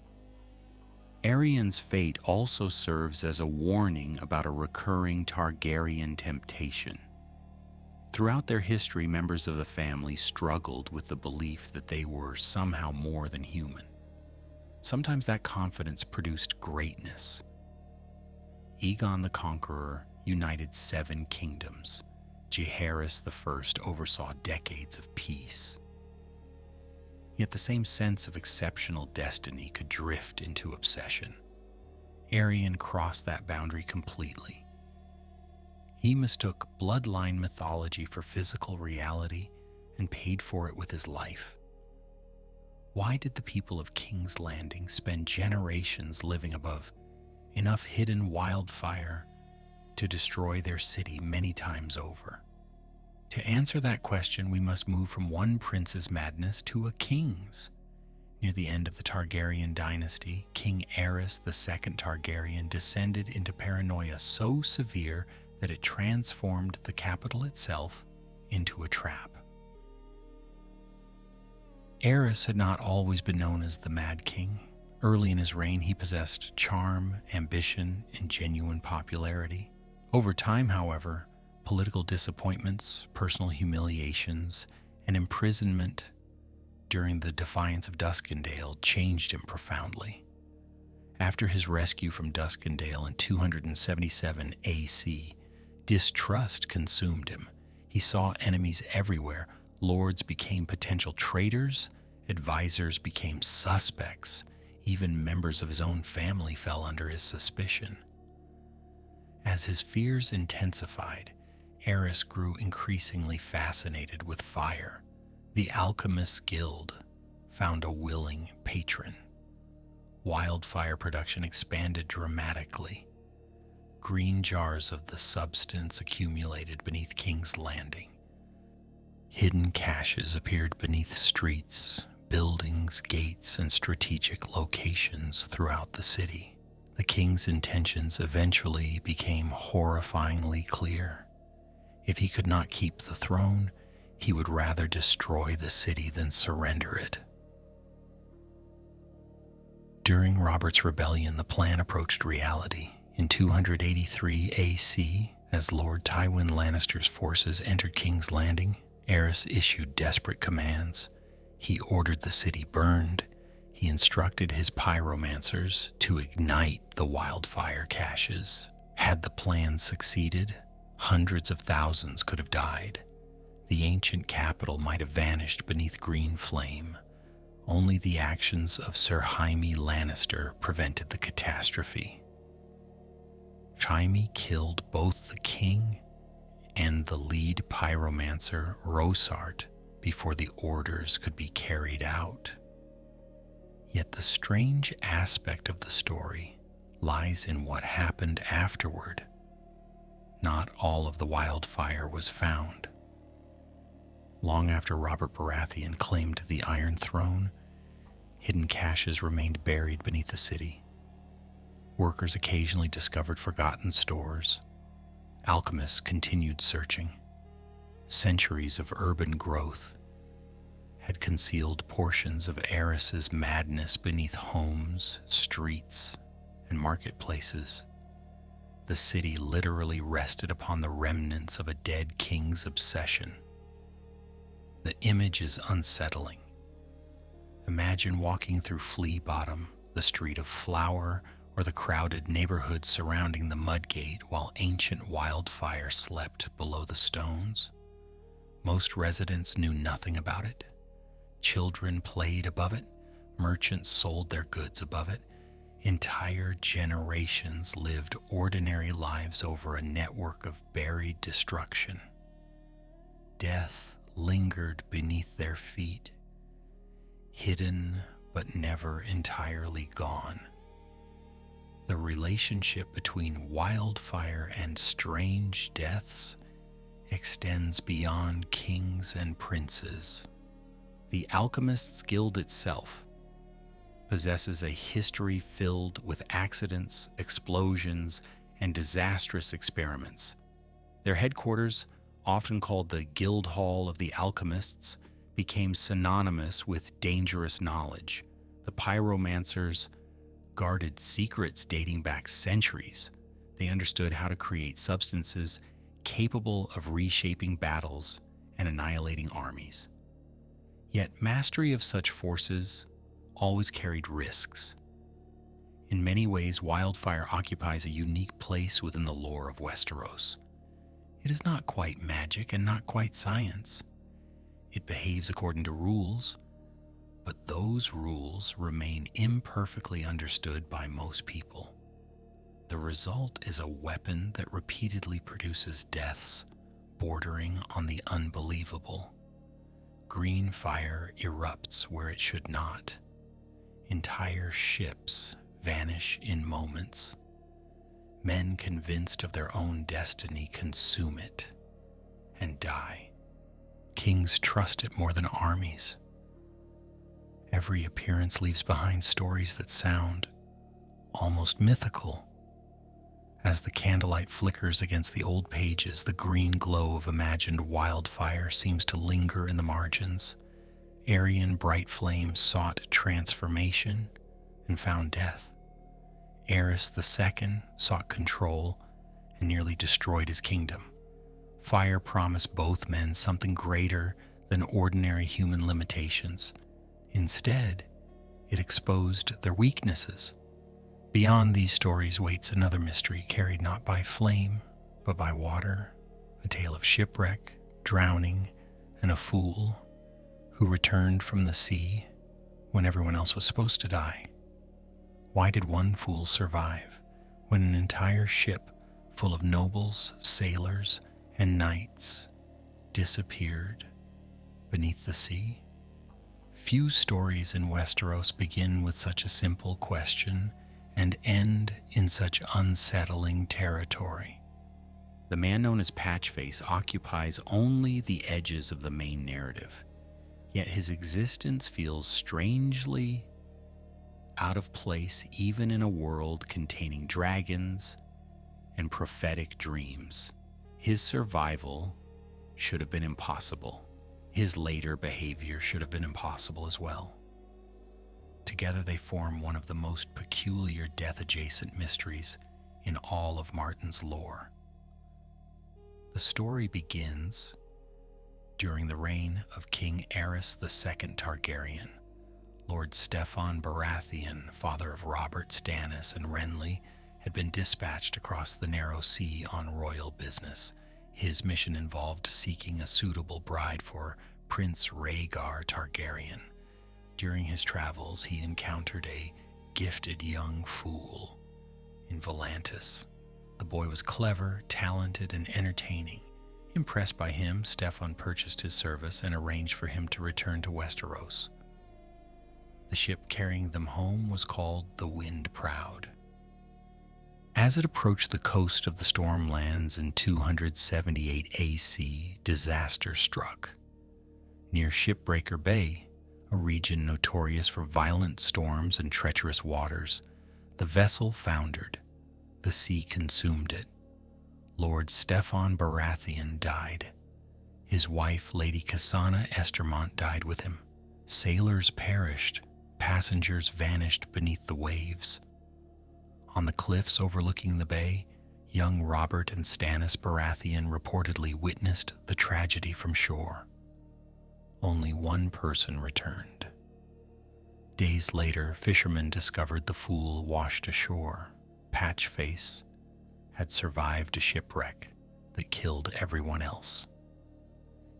S1: Aeryn's fate also serves as a warning about a recurring Targaryen temptation. Throughout their history, members of the family struggled with the belief that they were somehow more than human. Sometimes that confidence produced greatness. Aegon the Conqueror united 7 kingdoms. Jaehaerys I oversaw decades of peace. Yet the same sense of exceptional destiny could drift into obsession. Aeryn crossed that boundary completely. He mistook bloodline mythology for physical reality and paid for it with his life. Why did the people of King's Landing spend generations living above enough hidden wildfire to destroy their city many times over? To answer that question, we must move from one prince's madness to a king's. Near the end of the Targaryen dynasty, King Aerys II Targaryen descended into paranoia so severe that it transformed the capital itself into a trap. Aerys had not always been known as the Mad King. Early in his reign, he possessed charm, ambition, and genuine popularity. Over time, however, political disappointments, personal humiliations, and imprisonment during the defiance of Duskendale changed him profoundly. After his rescue from Duskendale in 277 AC, distrust consumed him. He saw enemies everywhere. Lords became potential traitors, advisors became suspects, even members of his own family fell under his suspicion. As his fears intensified, Aerys grew increasingly fascinated with fire. The Alchemists Guild found a willing patron. Wildfire production expanded dramatically. Green jars of the substance accumulated beneath King's Landing. Hidden caches appeared beneath streets, buildings, gates, and strategic locations throughout the city. The king's intentions eventually became horrifyingly clear. If he could not keep the throne, he would rather destroy the city than surrender it. During Robert's rebellion, the plan approached reality. In 283 AC, as Lord Tywin Lannister's forces entered King's Landing, Aerys issued desperate commands. He ordered the city burned. He instructed his pyromancers to ignite the wildfire caches. Had the plan succeeded, hundreds of thousands could have died. The ancient capital might have vanished beneath green flame. Only the actions of Sir Jaime Lannister prevented the catastrophe. Jaime killed both the king and the lead pyromancer, Rosart, before the orders could be carried out. Yet the strange aspect of the story lies in what happened afterward. Not all of the wildfire was found. Long after Robert Baratheon claimed the Iron Throne, hidden caches remained buried beneath the city. Workers occasionally discovered forgotten stores. Alchemists continued searching. Centuries of urban growth had concealed portions of Aerys's madness beneath homes, streets, and marketplaces. The city literally rested upon the remnants of a dead king's obsession. The image is unsettling. Imagine walking through Flea Bottom, the street of Flower, or the crowded neighborhood surrounding the Mudgate while ancient wildfire slept below the stones. Most residents knew nothing about it. Children played above it. Merchants sold their goods above it. Entire generations lived ordinary lives over a network of buried destruction. Death lingered beneath their feet, hidden but never entirely gone. The relationship between wildfire and strange deaths extends beyond kings and princes. The Alchemists Guild itself possesses a history filled with accidents, explosions, and disastrous experiments. Their headquarters, often called the Guildhall of the Alchemists, became synonymous with dangerous knowledge. The pyromancers guarded secrets dating back centuries. They understood how to create substances capable of reshaping battles and annihilating armies. Yet mastery of such forces always carried risks. In many ways, wildfire occupies a unique place within the lore of Westeros. It is not quite magic and not quite science. It behaves according to rules, but those rules remain imperfectly understood by most people. The result is a weapon that repeatedly produces deaths bordering on the unbelievable. Green fire erupts where it should not. Entire ships vanish in moments. Men convinced of their own destiny consume it and die. Kings trust it more than armies. Every appearance leaves behind stories that sound almost mythical. As the candlelight flickers against the old pages, the green glow of imagined wildfire seems to linger in the margins. Aryan bright flames sought transformation and found death. Aerys II sought control and nearly destroyed his kingdom. Fire promised both men something greater than ordinary human limitations. Instead, it exposed their weaknesses. Beyond these stories waits another mystery carried not by flame, but by water, a tale of shipwreck, drowning, and a fool who returned from the sea when everyone else was supposed to die. Why did one fool survive when an entire ship full of nobles, sailors, and knights disappeared beneath the sea? Few stories in Westeros begin with such a simple question and end in such unsettling territory. The man known as Patchface occupies only the edges of the main narrative, yet his existence feels strangely out of place even in a world containing dragons and prophetic dreams. His survival should have been impossible. His later behavior should have been impossible as well. Together they form one of the most peculiar death-adjacent mysteries in all of Martin's lore. The story begins during the reign of King Aerys II Targaryen. Lord Steffon Baratheon, father of Robert, Stannis, and Renly, had been dispatched across the narrow sea on royal business. His mission involved seeking a suitable bride for Prince Rhaegar Targaryen. During his travels, he encountered a gifted young fool in Volantis. The boy was clever, talented, and entertaining. Impressed by him, Steffon purchased his service and arranged for him to return to Westeros. The ship carrying them home was called the Wind Proud. As it approached the coast of the Stormlands in 278 AC, disaster struck. Near Shipbreaker Bay, a region notorious for violent storms and treacherous waters, the vessel foundered. The sea consumed it. Lord Steffon Baratheon died. His wife, Lady Cassana Estermont, died with him. Sailors perished. Passengers vanished beneath the waves. On the cliffs overlooking the bay, young Robert and Stannis Baratheon reportedly witnessed the tragedy from shore. Only one person returned. Days later, fishermen discovered the fool washed ashore. Patchface had survived a shipwreck that killed everyone else.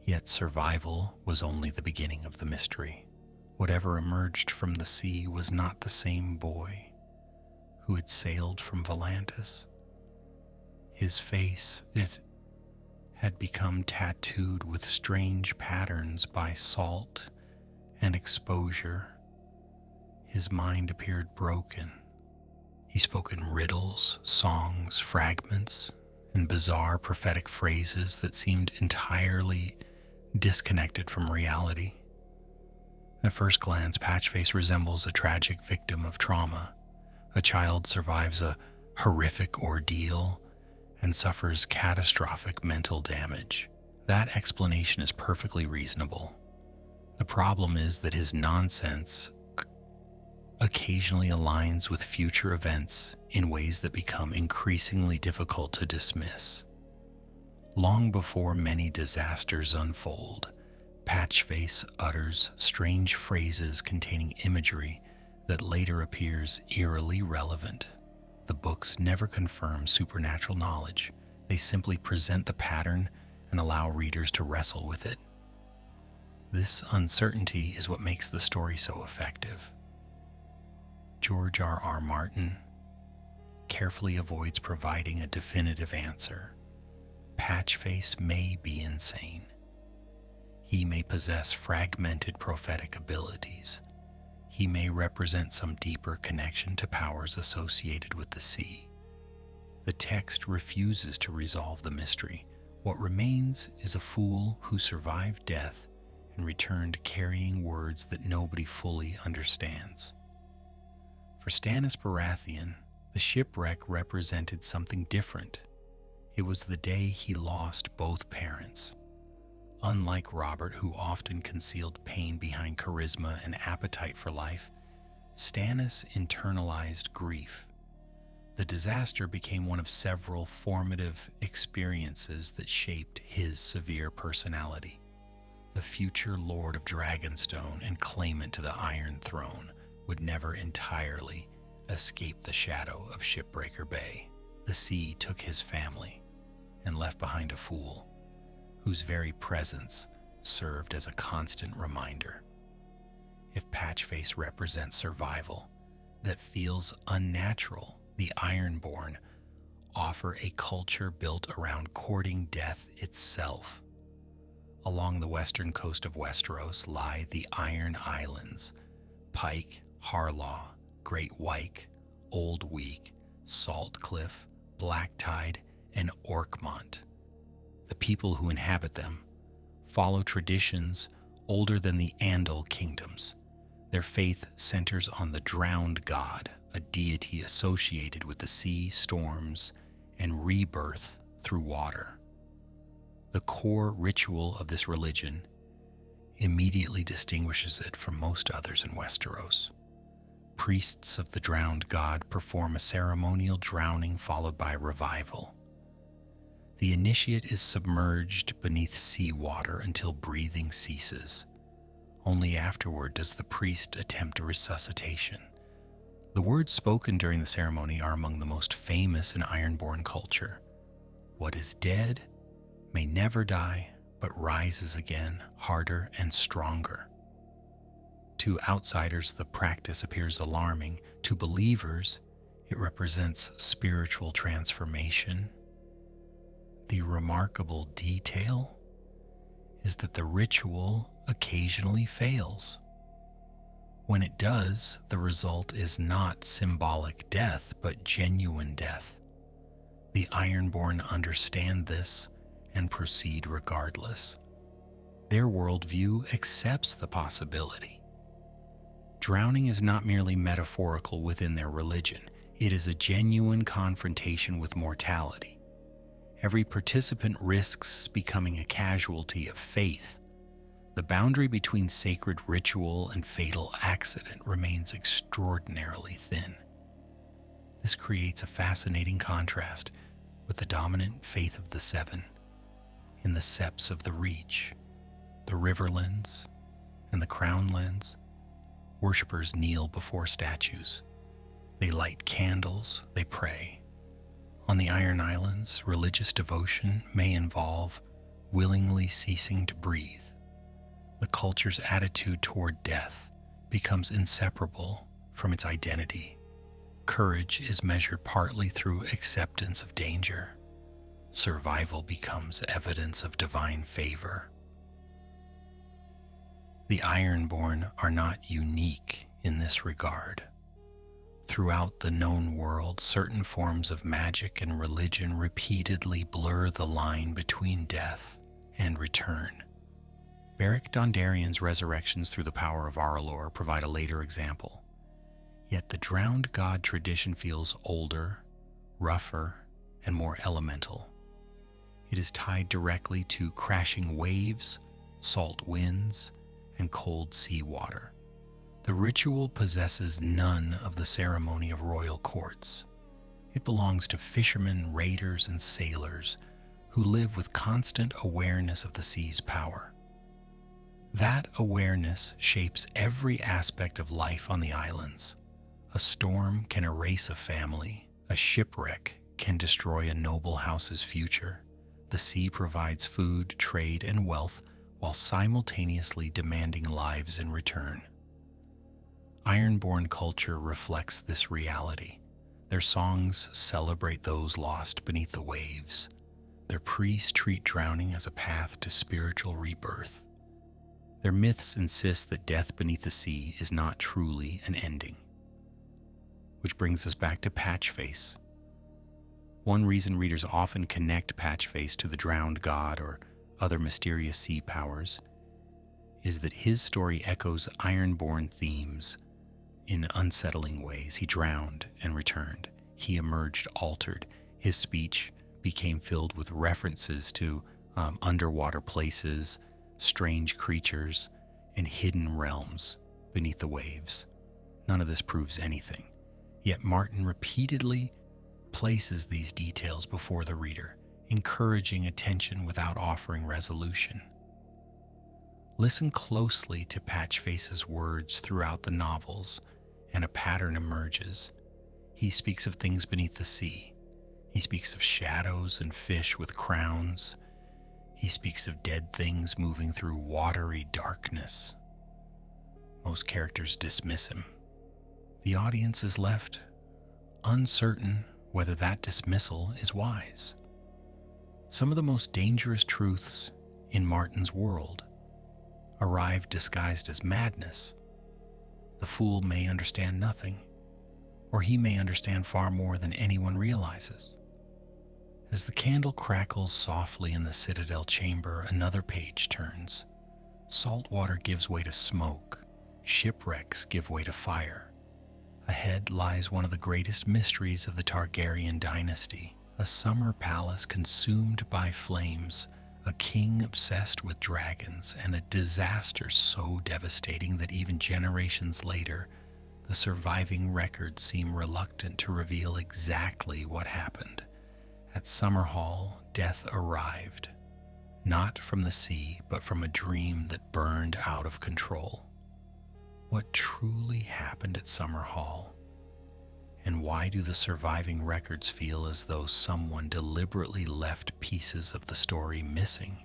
S1: Yet survival was only the beginning of the mystery. Whatever emerged from the sea was not the same boy who had sailed from Volantis. His face, it had become tattooed with strange patterns by salt and exposure. His mind appeared broken. He spoke in riddles, songs, fragments, and bizarre prophetic phrases that seemed entirely disconnected from reality. At first glance, Patchface resembles a tragic victim of trauma. A child survives a horrific ordeal and suffers catastrophic mental damage. That explanation is perfectly reasonable. The problem is that his nonsense occasionally aligns with future events in ways that become increasingly difficult to dismiss. Long before many disasters unfold, Patchface utters strange phrases containing imagery that later appears eerily relevant. The books never confirm supernatural knowledge. They simply present the pattern and allow readers to wrestle with it. This uncertainty is what makes the story so effective. George R.R. Martin carefully avoids providing a definitive answer. Patchface may be insane. He may possess fragmented prophetic abilities. He may represent some deeper connection to powers associated with the sea. The text refuses to resolve the mystery. What remains is a fool who survived death and returned carrying words that nobody fully understands. For Stannis Baratheon, the shipwreck represented something different. It was the day he lost both parents. Unlike Robert, who often concealed pain behind charisma and appetite for life, Stannis internalized grief. The disaster became one of several formative experiences that shaped his severe personality. The future Lord of Dragonstone and claimant to the Iron Throne would never entirely escape the shadow of Shipbreaker Bay. The sea took his family and left behind a fool whose very presence served as a constant reminder. If Patchface represents survival that feels unnatural, the Ironborn offer a culture built around courting death itself. Along the western coast of Westeros lie the Iron Islands: Pike, Harlaw, Great Wyke, Old Week, Saltcliffe, Black Tide, and Orkmont. The people who inhabit them follow traditions older than the Andal kingdoms. Their faith centers on the drowned god, a deity associated with the sea, storms, and rebirth through water. The core ritual of this religion immediately distinguishes it from most others in Westeros. Priests of the drowned god perform a ceremonial drowning followed by revival. The initiate is submerged beneath seawater until breathing ceases. Only afterward does the priest attempt a resuscitation. The words spoken during the ceremony are among the most famous in Ironborn culture. What is dead may never die, but rises again, harder and stronger. To outsiders, the practice appears alarming. To believers, it represents spiritual transformation. The remarkable detail is that the ritual occasionally fails. When it does, the result is not symbolic death, but genuine death. The Ironborn understand this and proceed regardless. Their worldview accepts the possibility. Drowning is not merely metaphorical within their religion. It is a genuine confrontation with mortality. Every participant risks becoming a casualty of faith. The boundary between sacred ritual and fatal accident remains extraordinarily thin. This creates a fascinating contrast with the dominant faith of the Seven. In the Septs of the Reach, the Riverlands, and the Crownlands, worshippers kneel before statues. They light candles, they pray. On the Iron Islands, religious devotion may involve willingly ceasing to breathe. The culture's attitude toward death becomes inseparable from its identity. Courage is measured partly through acceptance of danger. Survival becomes evidence of divine favor. The Ironborn are not unique in this regard. Throughout the known world, certain forms of magic and religion repeatedly blur the line between death and return. Beric Dondarrion's resurrections through the power of Aralor provide a later example. Yet the drowned god tradition feels older, rougher, and more elemental. It is tied directly to crashing waves, salt winds, and cold sea water. The ritual possesses none of the ceremony of royal courts. It belongs to fishermen, raiders, and sailors who live with constant awareness of the sea's power. That awareness shapes every aspect of life on the islands. A storm can erase a family. A shipwreck can destroy a noble house's future. The sea provides food, trade, and wealth while simultaneously demanding lives in return. Ironborn culture reflects this reality. Their songs celebrate those lost beneath the waves. Their priests treat drowning as a path to spiritual rebirth. Their myths insist that death beneath the sea is not truly an ending. Which brings us back to Patchface. One reason readers often connect Patchface to the drowned god or other mysterious sea powers is that his story echoes Ironborn themes in unsettling ways. He drowned and returned. He emerged altered. His speech became filled with references to underwater places, strange creatures, and hidden realms beneath the waves. None of this proves anything. Yet Martin repeatedly places these details before the reader, encouraging attention without offering resolution. Listen closely to Patchface's words throughout the novels, and a pattern emerges. He speaks of things beneath the sea. He speaks of shadows and fish with crowns. He speaks of dead things moving through watery darkness. Most characters dismiss him. The audience is left uncertain whether that dismissal is wise. Some of the most dangerous truths in Martin's world arrive disguised as madness. The fool may understand nothing, or he may understand far more than anyone realizes. As the candle crackles softly in the citadel chamber, another page turns. Salt water gives way to smoke. Shipwrecks give way to fire. Ahead lies one of the greatest mysteries of the Targaryen dynasty, a summer palace consumed by flames, a king obsessed with dragons, and a disaster so devastating that even generations later, the surviving records seem reluctant to reveal exactly what happened. At Summerhall, death arrived, not from the sea, but from a dream that burned out of control. What truly happened at Summerhall? And why do the surviving records feel as though someone deliberately left pieces of the story missing?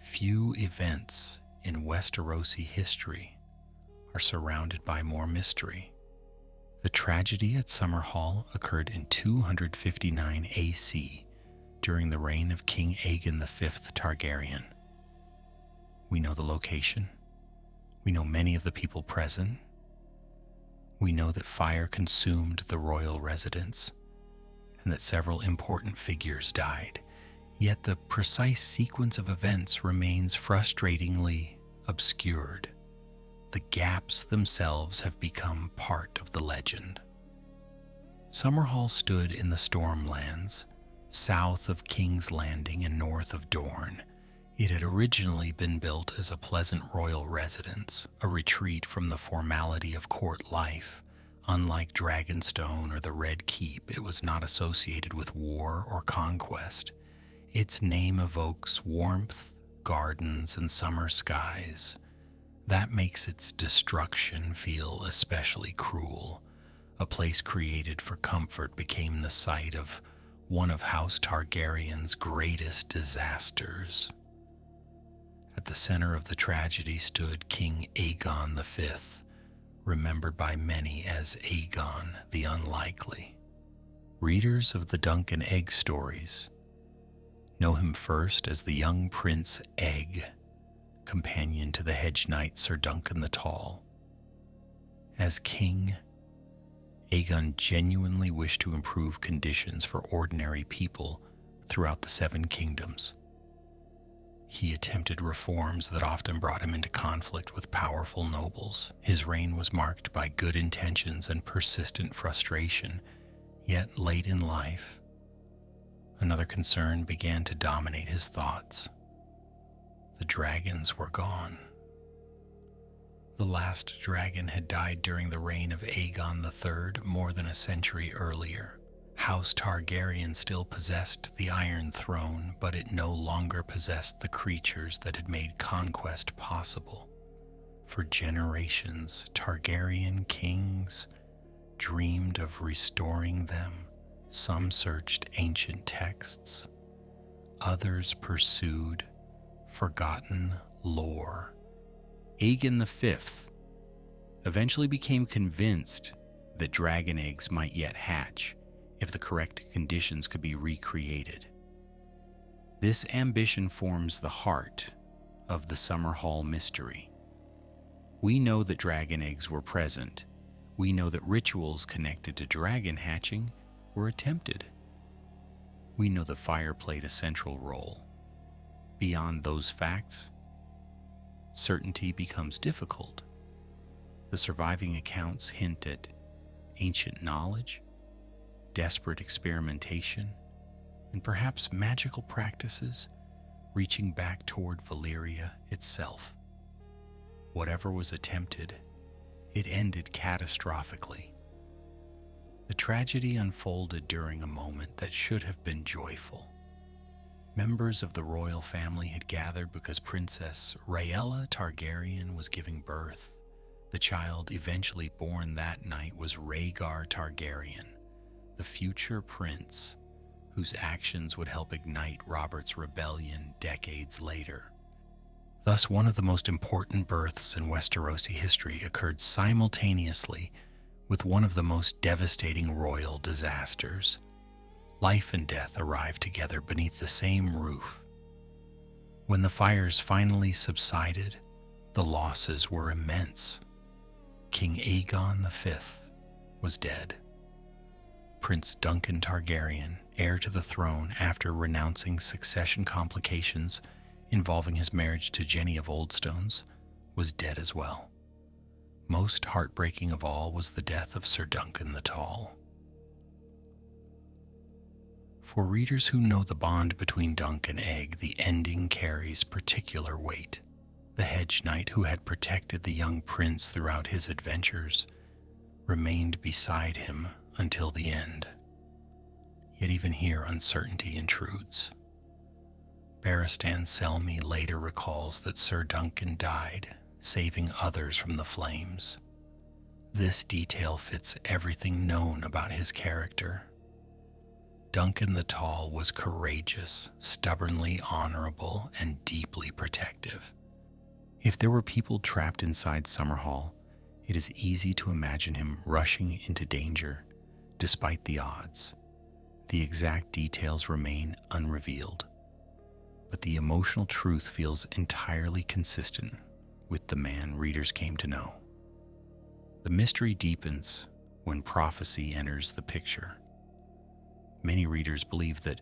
S1: Few events in Westerosi history are surrounded by more mystery. The tragedy at Summerhall occurred in 259 AC during the reign of King Aegon V Targaryen. We know the location. We know many of the people present. We know that fire consumed the royal residence and that several important figures died. Yet the precise sequence of events remains frustratingly obscured. The gaps themselves have become part of the legend. Summerhall stood in the Stormlands, south of King's Landing and north of Dorne. It had originally been built as a pleasant royal residence, a retreat from the formality of court life. Unlike Dragonstone or the Red Keep, it was not associated with war or conquest. Its name evokes warmth, gardens, and summer skies. That makes its destruction feel especially cruel. A place created for comfort became the site of one of House Targaryen's greatest disasters. At the center of the tragedy stood King Aegon V, remembered by many as Aegon the Unlikely. Readers of the Dunk and Egg stories know him first as the young Prince Egg, companion to the hedge knight Sir Duncan the Tall. As king, Aegon genuinely wished to improve conditions for ordinary people throughout the Seven Kingdoms. He attempted reforms that often brought him into conflict with powerful nobles. His reign was marked by good intentions and persistent frustration, yet late in life, another concern began to dominate his thoughts. The dragons were gone. The last dragon had died during the reign of Aegon III more than a century earlier. House Targaryen still possessed the Iron Throne, but it no longer possessed the creatures that had made conquest possible. For generations, Targaryen kings dreamed of restoring them. Some searched ancient texts, others pursued forgotten lore. Aegon V eventually became convinced that dragon eggs might yet hatch if the correct conditions could be recreated. This ambition forms the heart of the Summerhall mystery. We know that dragon eggs were present. We know that rituals connected to dragon hatching were attempted. We know that fire played a central role. Beyond those facts, certainty becomes difficult. The surviving accounts hint at ancient knowledge, desperate experimentation, and perhaps magical practices reaching back toward Valyria itself. Whatever was attempted, it ended catastrophically. The tragedy unfolded during a moment that should have been joyful. Members of the royal family had gathered because Princess Rhaella Targaryen was giving birth. The child eventually born that night was Rhaegar Targaryen, the future prince whose actions would help ignite Robert's rebellion decades later. Thus, one of the most important births in Westerosi history occurred simultaneously with one of the most devastating royal disasters. Life and death arrived together beneath the same roof. When the fires finally subsided, the losses were immense. King Aegon V was dead. Prince Duncan Targaryen, heir to the throne after renouncing succession complications involving his marriage to Jenny of Oldstones, was dead as well. Most heartbreaking of all was the death of Sir Duncan the Tall. For readers who know the bond between Dunk and Egg, the ending carries particular weight. The hedge knight who had protected the young prince throughout his adventures remained beside him until the end. Yet even here uncertainty intrudes. Barristan Selmy later recalls that Sir Duncan died, saving others from the flames. This detail fits everything known about his character. Duncan the Tall was courageous, stubbornly honorable, and deeply protective. If there were people trapped inside Summerhall, it is easy to imagine him rushing into danger, despite the odds. The exact details remain unrevealed, but the emotional truth feels entirely consistent with the man readers came to know. The mystery deepens when prophecy enters the picture. Many readers believe that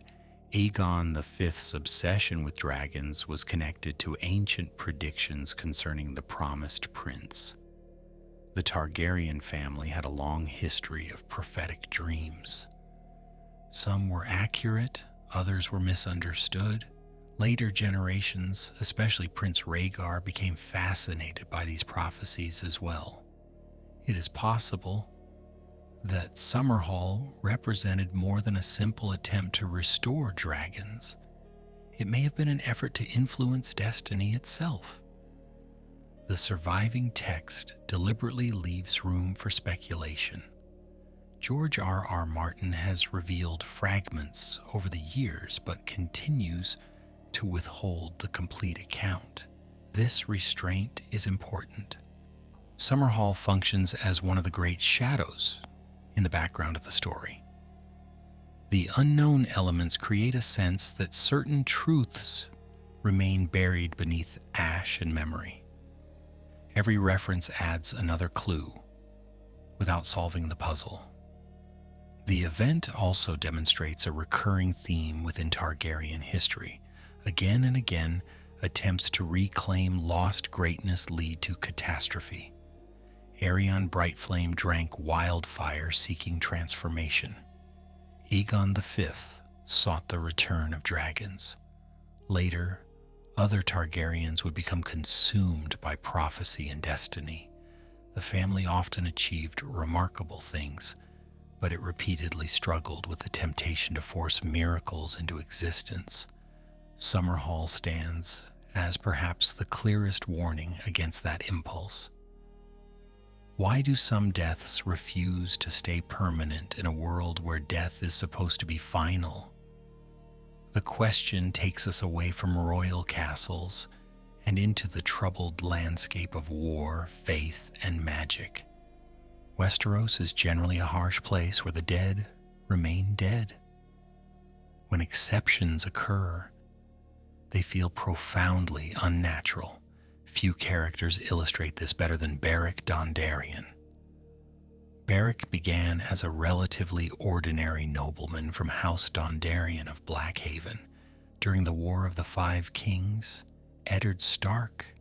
S1: Aegon V's obsession with dragons was connected to ancient predictions concerning the promised prince. The Targaryen family had a long history of prophetic dreams. Some were accurate, others were misunderstood. Later generations, especially Prince Rhaegar, became fascinated by these prophecies as well. It is possible that Summerhall represented more than a simple attempt to restore dragons. It may have been an effort to influence destiny itself. The surviving text deliberately leaves room for speculation. George R.R. Martin has revealed fragments over the years, but continues to withhold the complete account. This restraint is important. Summerhall functions as one of the great shadows in the background of the story. The unknown elements create a sense that certain truths remain buried beneath ash and memory. Every reference adds another clue without solving the puzzle. The event also demonstrates a recurring theme within Targaryen history. Again and again, Attempts to reclaim lost greatness lead to catastrophe. Arion Brightflame drank wildfire seeking transformation. Aegon V sought the return of dragons. Later, other Targaryens would become consumed by prophecy and destiny. The family often achieved remarkable things, but it repeatedly struggled with the temptation to force miracles into existence. Summerhall stands as perhaps the clearest warning against that impulse. Why do some deaths refuse to stay permanent in a world where death is supposed to be final? The question takes us away from royal castles and into the troubled landscape of war, faith, and magic. Westeros is generally a harsh place where the dead remain dead. When exceptions occur, they feel profoundly unnatural. Few characters illustrate this better than Beric Dondarrion. Beric began as a relatively ordinary nobleman from House Dondarrion of Blackhaven. During the War of the Five Kings, Eddard Stark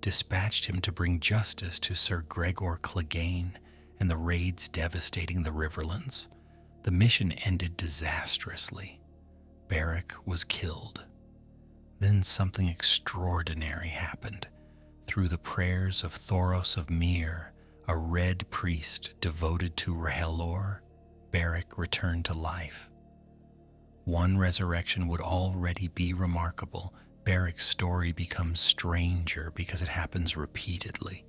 S1: dispatched him to bring justice to Sir Gregor Clegane and the raids devastating the Riverlands. The mission ended disastrously. Beric was killed. Then something extraordinary happened. Through the prayers of Thoros of Myr, a red priest devoted to R'hllor, Beric returned to life. One resurrection would already be remarkable. Beric's story becomes stranger because it happens repeatedly.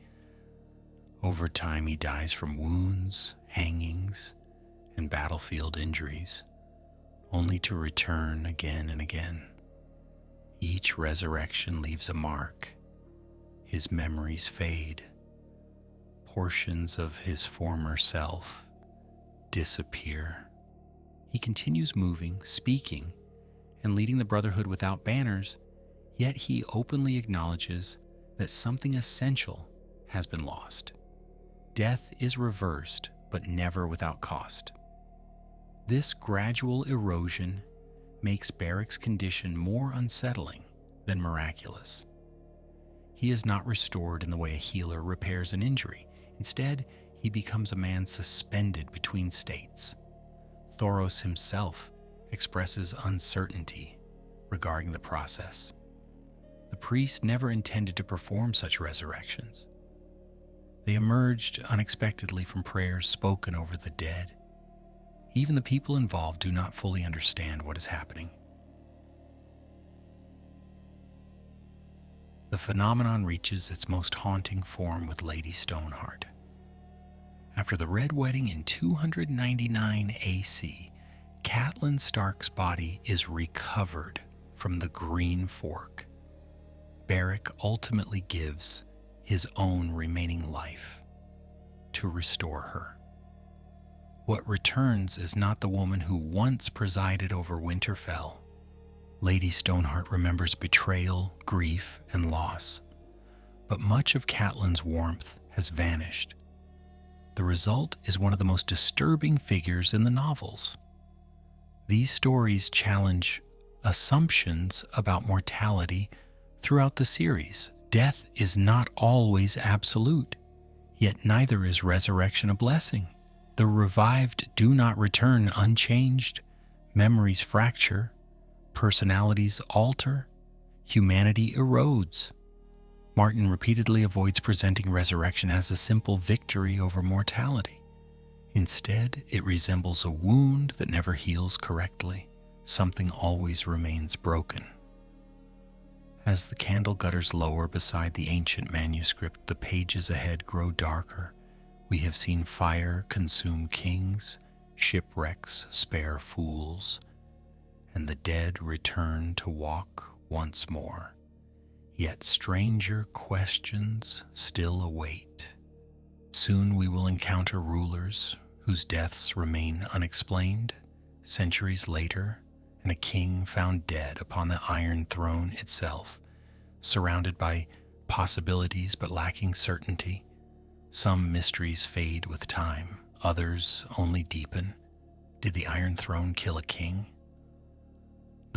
S1: Over time, he dies from wounds, hangings, and battlefield injuries, only to return again and again. Each resurrection leaves a mark. His memories fade. Portions of his former self disappear. He continues moving, speaking, and leading the Brotherhood without banners, yet he openly acknowledges that something essential has been lost. Death is reversed, but never without cost. This gradual erosion makes Beric's condition more unsettling than miraculous. He is not restored in the way a healer repairs an injury. Instead, he becomes a man suspended between states. Thoros himself expresses uncertainty regarding the process. The priest never intended to perform such resurrections. They emerged unexpectedly from prayers spoken over the dead. Even the people involved do not fully understand what is happening. The phenomenon reaches its most haunting form with Lady Stoneheart. After the Red Wedding in 299 AC, Catelyn Stark's body is recovered from the Green Fork. Beric ultimately gives his own remaining life to restore her. What returns is not the woman who once presided over Winterfell. Lady Stoneheart remembers betrayal, grief, and loss, but much of Catelyn's warmth has vanished. The result is one of the most disturbing figures in the novels. These stories challenge assumptions about mortality throughout the series. Death is not always absolute, yet neither is resurrection a blessing. The revived do not return unchanged, memories fracture, personalities alter, humanity erodes. Martin repeatedly avoids presenting resurrection as a simple victory over mortality. Instead, it resembles a wound that never heals correctly. Something always remains broken. As the candle gutters lower beside the ancient manuscript, the pages ahead grow darker. We have seen fire consume kings, shipwrecks spare fools, and the dead return to walk once more. Yet stranger questions still await. Soon we will encounter rulers whose deaths remain unexplained. Centuries later, and a king found dead upon the Iron Throne itself, surrounded by possibilities but lacking certainty. Some mysteries fade with time, others only deepen. Did the Iron Throne kill a king?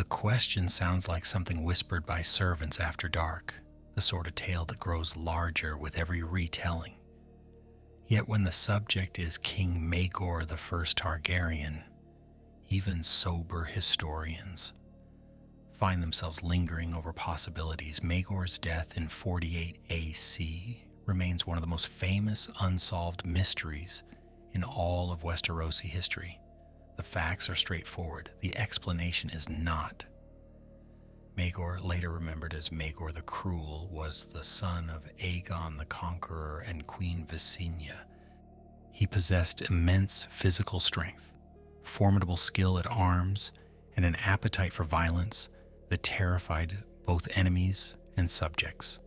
S1: The question sounds like something whispered by servants after dark, the sort of tale that grows larger with every retelling. Yet when the subject is King Maegor the First Targaryen, even sober historians find themselves lingering over possibilities. Maegor's death in 48 AC remains one of the most famous unsolved mysteries in all of Westerosi history. The facts are straightforward. The explanation is not. Maegor, later remembered as Maegor the Cruel, was the son of Aegon the Conqueror and Queen Visenya. He possessed immense physical strength, formidable skill at arms, and an appetite for violence that terrified both enemies and subjects.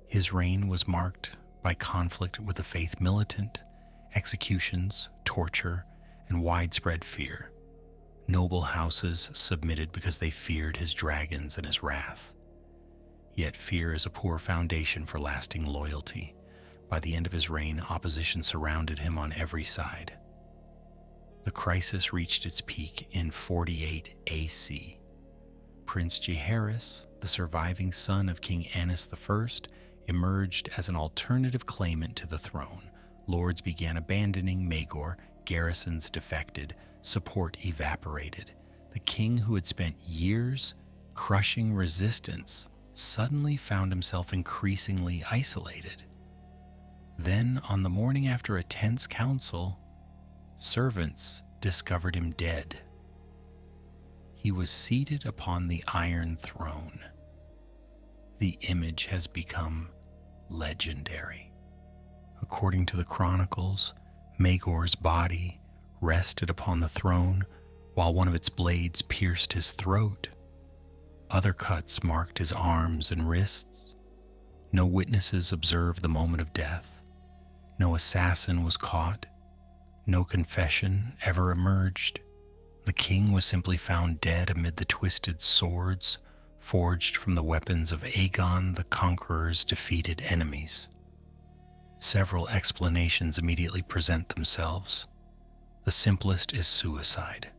S1: His reign was marked by conflict with the faith militant, executions, torture, and widespread fear. Noble houses submitted because they feared his dragons and his wrath. Yet fear is a poor foundation for lasting loyalty. By the end of his reign, opposition surrounded him on every side. The crisis reached its peak in 48 AC. Prince Jaehaerys, the surviving son of King Aenys I, emerged as an alternative claimant to the throne. Lords began abandoning Maegor, garrisons defected, support evaporated. The king who had spent years crushing resistance suddenly found himself increasingly isolated. Then, on the morning after a tense council, servants discovered him dead. He was seated upon the Iron Throne. The image has become legendary. According to the chronicles, Maegor's body rested upon the throne while one of its blades pierced his throat. Other cuts marked his arms and wrists. No witnesses observed the moment of death. No assassin was caught. No confession ever emerged. The king was simply found dead amid the twisted swords forged from the weapons of Aegon the Conqueror's defeated enemies. Several explanations immediately present themselves. The simplest is suicide.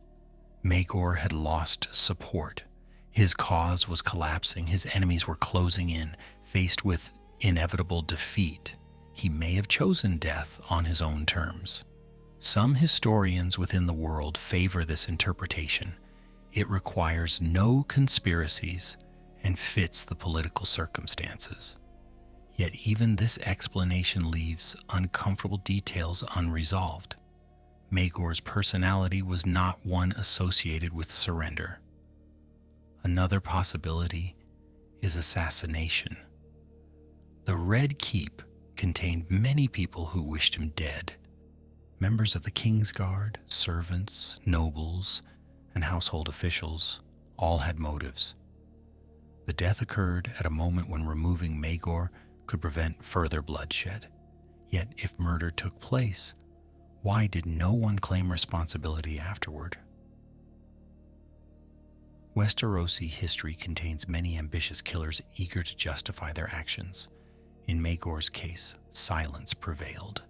S1: Maegor had lost support. His cause was collapsing. His enemies were closing in. Faced with inevitable defeat, he may have chosen death on his own terms. Some historians within the world favor this interpretation. It requires no conspiracies and fits the political circumstances. Yet even this explanation leaves uncomfortable details unresolved. Maegor's personality was not one associated with surrender. Another possibility is assassination. The Red Keep contained many people who wished him dead. Members of the King's Guard, servants, nobles, and household officials all had motives. The death occurred at a moment when removing Maegor could prevent further bloodshed. Yet if murder took place, why did no one claim responsibility afterward? Westerosi history contains many ambitious killers eager to justify their actions. In Maegor's case, silence prevailed.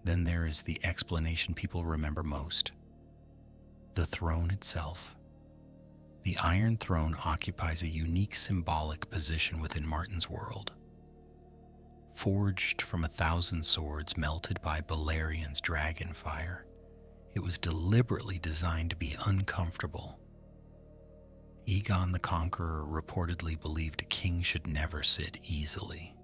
S1: Then there is the explanation people remember most: the throne itself. The Iron Throne occupies a unique symbolic position within Martin's world. Forged from 1,000 swords melted by Balerion's dragon fire, it was deliberately designed to be uncomfortable. Aegon the Conqueror reportedly believed a king should never sit easily.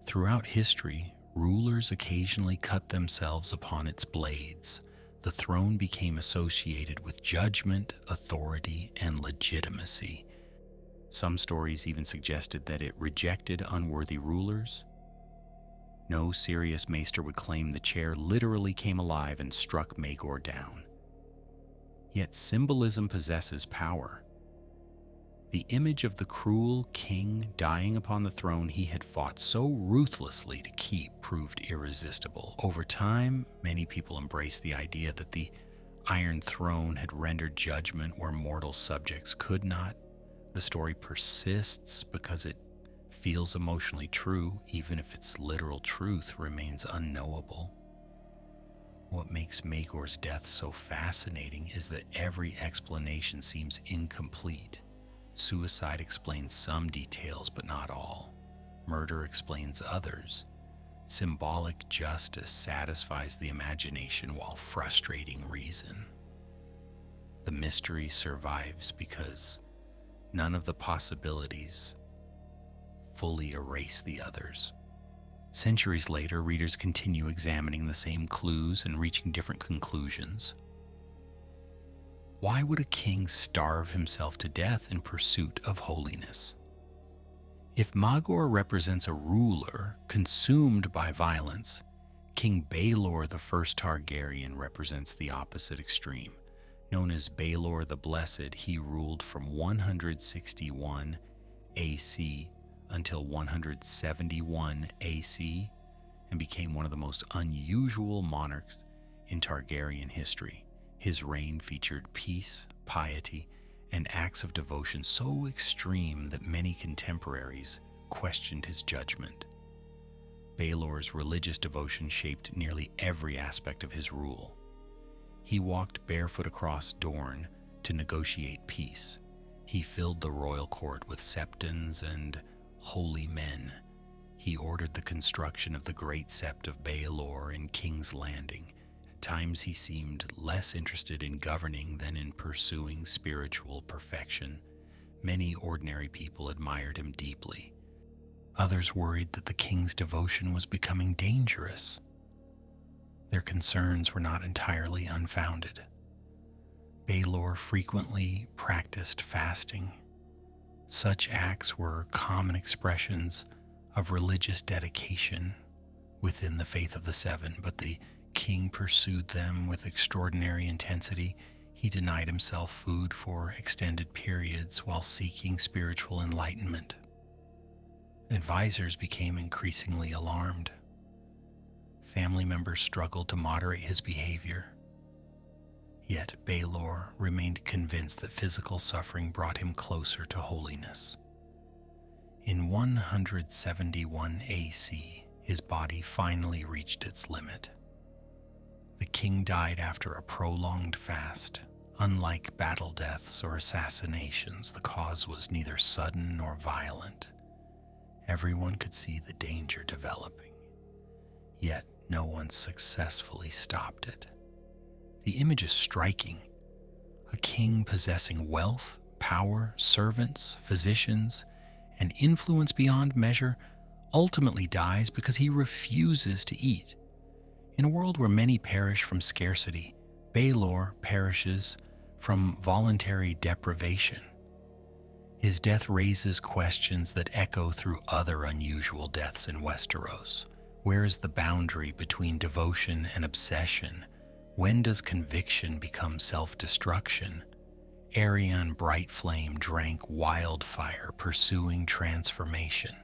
S1: Throughout history, rulers occasionally cut themselves upon its blades. The throne became associated with judgment, authority, and legitimacy. Some stories even suggested that it rejected unworthy rulers. No serious maester would claim the chair literally came alive and struck Maegor down. Yet symbolism possesses power. The image of the cruel king dying upon the throne he had fought so ruthlessly to keep proved irresistible. Over time, many people embraced the idea that the Iron Throne had rendered judgment where mortal subjects could not. The story persists because it feels emotionally true, even if its literal truth remains unknowable. What makes Magor's death so fascinating is that every explanation seems incomplete. Suicide explains some details, but not all. Murder explains others. Symbolic justice satisfies the imagination while frustrating reason. The mystery survives because none of the possibilities fully erase the others. Centuries later, readers continue examining the same clues and reaching different conclusions. Why would a king starve himself to death in pursuit of holiness? If Magor represents a ruler consumed by violence, King Baelor the First Targaryen represents the opposite extreme. Known as Baelor the Blessed, he ruled from 161 AC until 171 AC and became one of the most unusual monarchs in Targaryen history. His reign featured peace, piety, and acts of devotion so extreme that many contemporaries questioned his judgment. Baelor's religious devotion shaped nearly every aspect of his rule. He walked barefoot across Dorne to negotiate peace. He filled the royal court with septons and holy men. He ordered the construction of the Great Sept of Baelor in King's Landing. At times he seemed less interested in governing than in pursuing spiritual perfection. Many ordinary people admired him deeply. Others worried that the king's devotion was becoming dangerous. Their concerns were not entirely unfounded. Baelor frequently practiced fasting. Such acts were common expressions of religious dedication within the faith of the Seven, but the king pursued them with extraordinary intensity. He denied himself food for extended periods while seeking spiritual enlightenment. Advisors became increasingly alarmed. Family members struggled to moderate his behavior. Yet Baelor remained convinced that physical suffering brought him closer to holiness. In 171 AC, his body finally reached its limit. The king died after a prolonged fast. Unlike battle deaths or assassinations, the cause was neither sudden nor violent. Everyone could see the danger developing, yet no one successfully stopped it. The image is striking. A king possessing wealth, power, servants, physicians, and influence beyond measure ultimately dies because he refuses to eat. In a world where many perish from scarcity, Baelor perishes from voluntary deprivation. His death raises questions that echo through other unusual deaths in Westeros. Where is the boundary between devotion and obsession? When does conviction become self-destruction? Aerion Brightflame drank wildfire, pursuing transformation.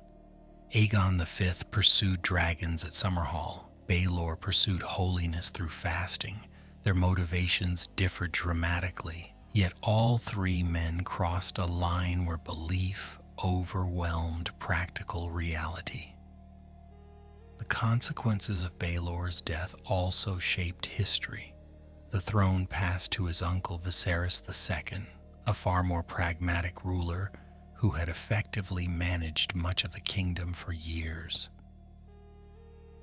S1: Aegon V pursued dragons at Summerhall. Baelor pursued holiness through fasting. Their motivations differed dramatically, yet all three men crossed a line where belief overwhelmed practical reality. The consequences of Baelor's death also shaped history. The throne passed to his uncle Viserys II, a far more pragmatic ruler who had effectively managed much of the kingdom for years.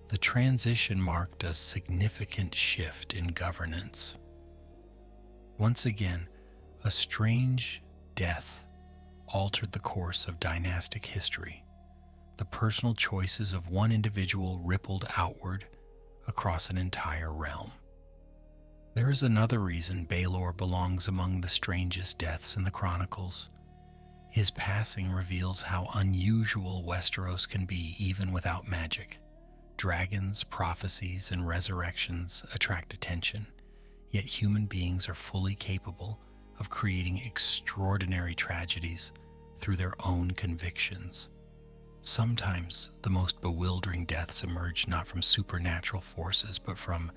S1: The transition marked a significant shift in governance. Once again, a strange death altered the course of dynastic history. The personal choices of one individual rippled outward across an entire realm. There is another reason Baelor belongs among the strangest deaths in the Chronicles. His passing reveals how unusual Westeros can be even without magic. Dragons, prophecies, and resurrections attract attention, yet human beings are fully capable of creating extraordinary tragedies through their own convictions. Sometimes the most bewildering deaths emerge not from supernatural forces, but from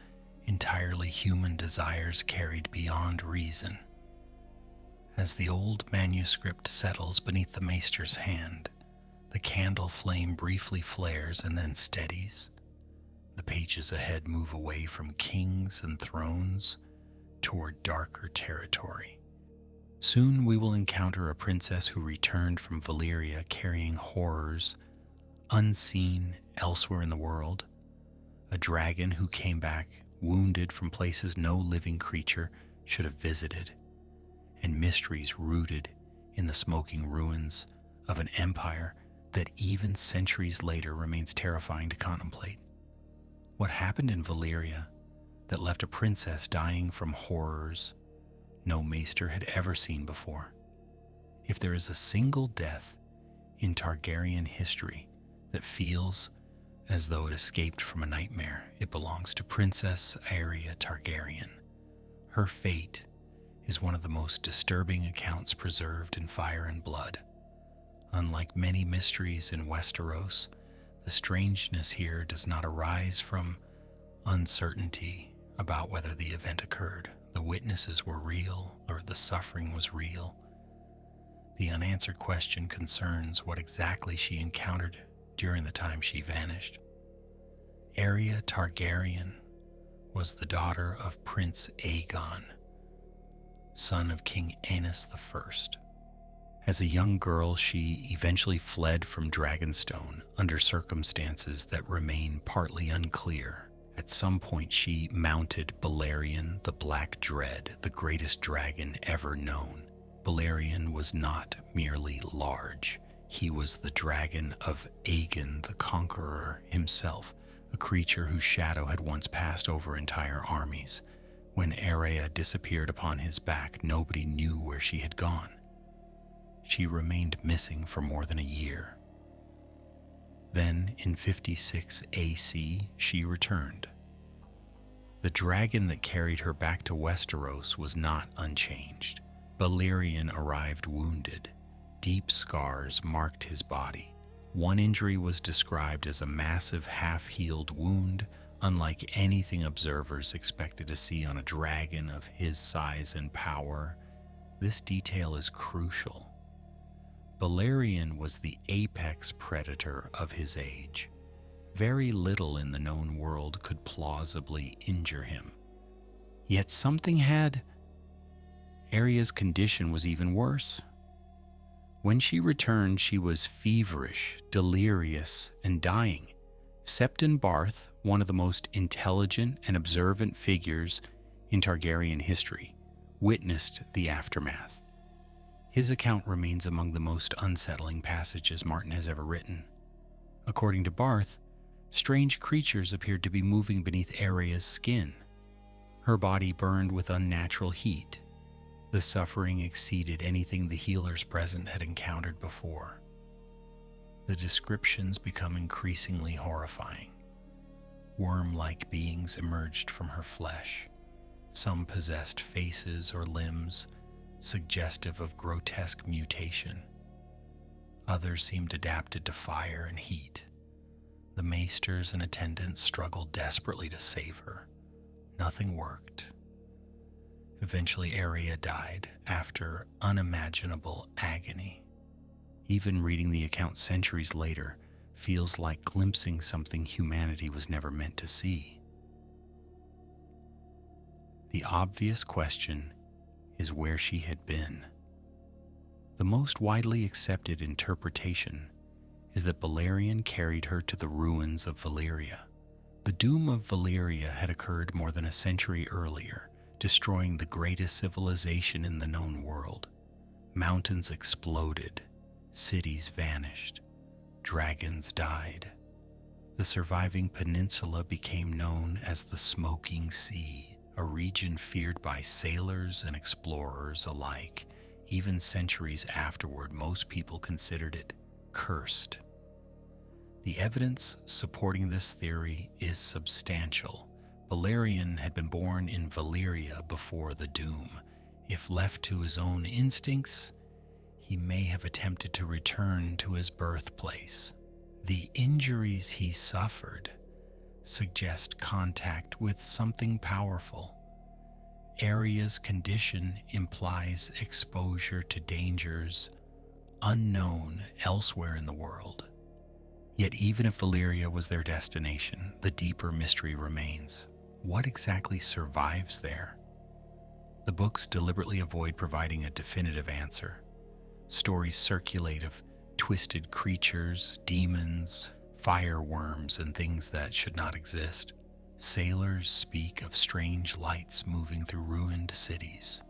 S1: entirely human desires carried beyond reason. As the old manuscript settles beneath the maester's hand, the candle flame briefly flares and then steadies. The pages ahead move away from kings and thrones toward darker territory. Soon we will encounter a princess who returned from Valyria carrying horrors unseen elsewhere in the world, a dragon who came back wounded from places no living creature should have visited, and mysteries rooted in the smoking ruins of an empire that even centuries later remains terrifying to contemplate. What happened in Valyria that left a princess dying from horrors no maester had ever seen before? If there is a single death in Targaryen history that feels as though it escaped from a nightmare, it belongs to Princess Arya Targaryen. Her fate is one of the most disturbing accounts preserved in Fire and Blood. Unlike many mysteries in Westeros, the strangeness here does not arise from uncertainty about whether the event occurred, the witnesses were real, or the suffering was real. The unanswered question concerns what exactly she encountered during the time she vanished. Arya Targaryen was the daughter of Prince Aegon, son of King Aenys I. As a young girl, she eventually fled from Dragonstone under circumstances that remain partly unclear. At some point, she mounted Balerion the Black Dread, the greatest dragon ever known. Balerion was not merely large. He was the dragon of Aegon the Conqueror himself, a creature whose shadow had once passed over entire armies. When Arya disappeared upon his back, nobody knew where she had gone. She remained missing for more than a year. Then, in 56 AC, she returned. The dragon that carried her back to Westeros was not unchanged. Balerion arrived wounded. Deep scars marked his body. One injury was described as a massive half-healed wound, unlike anything observers expected to see on a dragon of his size and power. This detail is crucial. Balerion was the apex predator of his age. Very little in the known world could plausibly injure him. Yet something had. Arya's condition was even worse. When she returned, she was feverish, delirious, and dying. Septon Barth, one of the most intelligent and observant figures in Targaryen history, witnessed the aftermath. His account remains among the most unsettling passages Martin has ever written. According to Barth, strange creatures appeared to be moving beneath Arya's skin. Her body burned with unnatural heat. The suffering exceeded anything the healers present had encountered before. The descriptions become increasingly horrifying. Worm-like beings emerged from her flesh. Some possessed faces or limbs, suggestive of grotesque mutation. Others seemed adapted to fire and heat. The maesters and attendants struggled desperately to save her. Nothing worked. Eventually, Arya died after unimaginable agony. Even reading the account centuries later feels like glimpsing something humanity was never meant to see. The obvious question is where she had been. The most widely accepted interpretation is that Balerion carried her to the ruins of Valyria. The doom of Valyria had occurred more than a century earlier, destroying the greatest civilization in the known world. Mountains exploded, cities vanished, dragons died. The surviving peninsula became known as the Smoking Sea, a region feared by sailors and explorers alike. Even centuries afterward, most people considered it cursed. The evidence supporting this theory is substantial. Balerion had been born in Valyria before the Doom. If left to his own instincts, he may have attempted to return to his birthplace. The injuries he suffered suggest contact with something powerful. Arya's condition implies exposure to dangers unknown elsewhere in the world. Yet even if Valyria was their destination, the deeper mystery remains. What exactly survives there? The books deliberately avoid providing a definitive answer. Stories circulate of twisted creatures, demons, fireworms, and things that should not exist. Sailors speak of strange lights moving through ruined cities.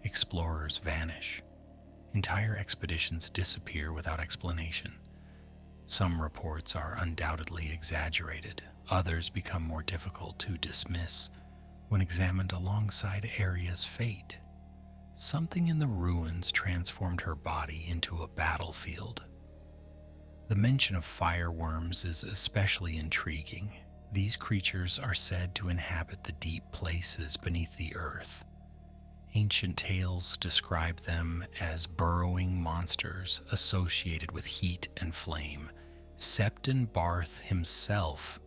S1: Explorers vanish. Entire expeditions disappear without explanation. Some reports are undoubtedly exaggerated. Others become more difficult to dismiss when examined alongside Aria's fate. Something in the ruins transformed her body into a battlefield. The mention of fireworms is especially intriguing. These creatures are said to inhabit the deep places beneath the earth. Ancient tales describe them as burrowing monsters associated with heat and flame. Septon Barth himself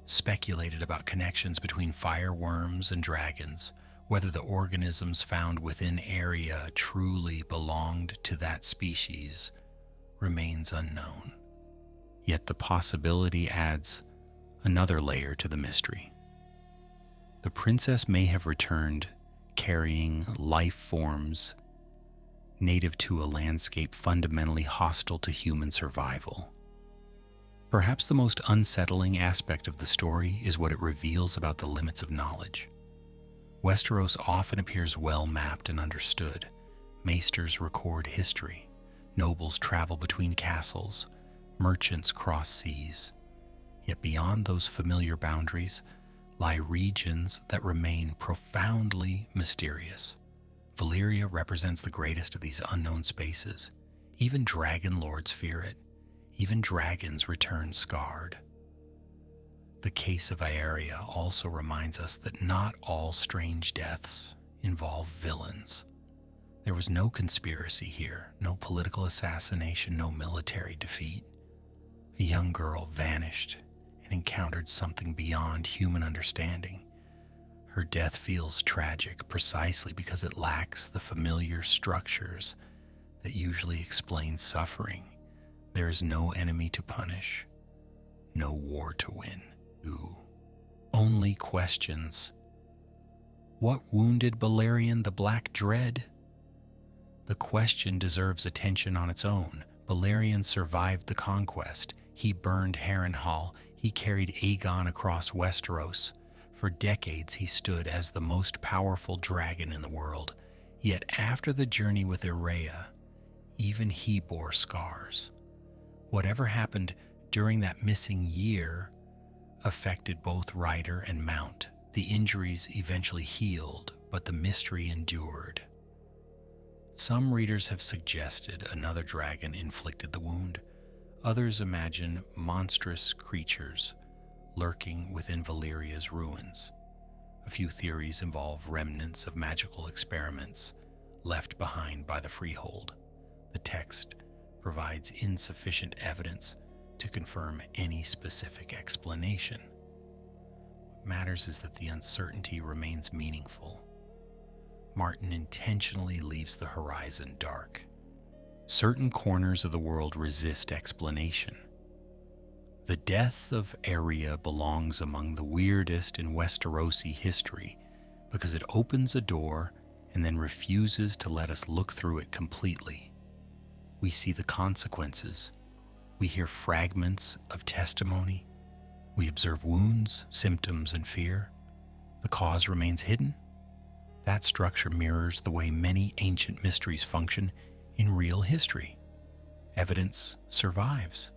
S1: speculated about connections between fireworms and dragons. Whether the organisms found within Aria truly belonged to that species remains unknown. Yet the possibility adds another layer to the mystery. The princess may have returned carrying life forms native to a landscape fundamentally hostile to human survival. Perhaps the most unsettling aspect of the story is what it reveals about the limits of knowledge. Westeros often appears well mapped and understood. Maesters record history. Nobles travel between castles. Merchants cross seas. Yet beyond those familiar boundaries lie regions that remain profoundly mysterious. Valyria represents the greatest of these unknown spaces. Even dragon lords fear it. Even dragons return scarred. The case of Aeria also reminds us that not all strange deaths involve villains. There was no conspiracy here, no political assassination, no military defeat. A young girl vanished and encountered something beyond human understanding. Her death feels tragic precisely because it lacks the familiar structures that usually explain suffering. There is no enemy to punish, no war to win. Only questions. What wounded Balerion the Black Dread? The question deserves attention on its own. Balerion survived the conquest. He burned Harrenhal. He carried Aegon across Westeros. For decades he stood as the most powerful dragon in the world. Yet after the journey with Irea, even he bore scars. Whatever happened during that missing year affected both rider and mount. The injuries eventually healed, but the mystery endured. Some readers have suggested another dragon inflicted the wound. Others imagine monstrous creatures lurking within Valyria's ruins. A few theories involve remnants of magical experiments left behind by the Freehold. The text provides insufficient evidence to confirm any specific explanation. What matters is that the uncertainty remains meaningful. Martin intentionally leaves the horizon dark. Certain corners of the world resist explanation. The death of Aeria belongs among the weirdest in Westerosi history because it opens a door and then refuses to let us look through it completely. We see the consequences. We hear fragments of testimony. We observe wounds, symptoms, and fear. The cause remains hidden. That structure mirrors the way many ancient mysteries function in real history. Evidence survives.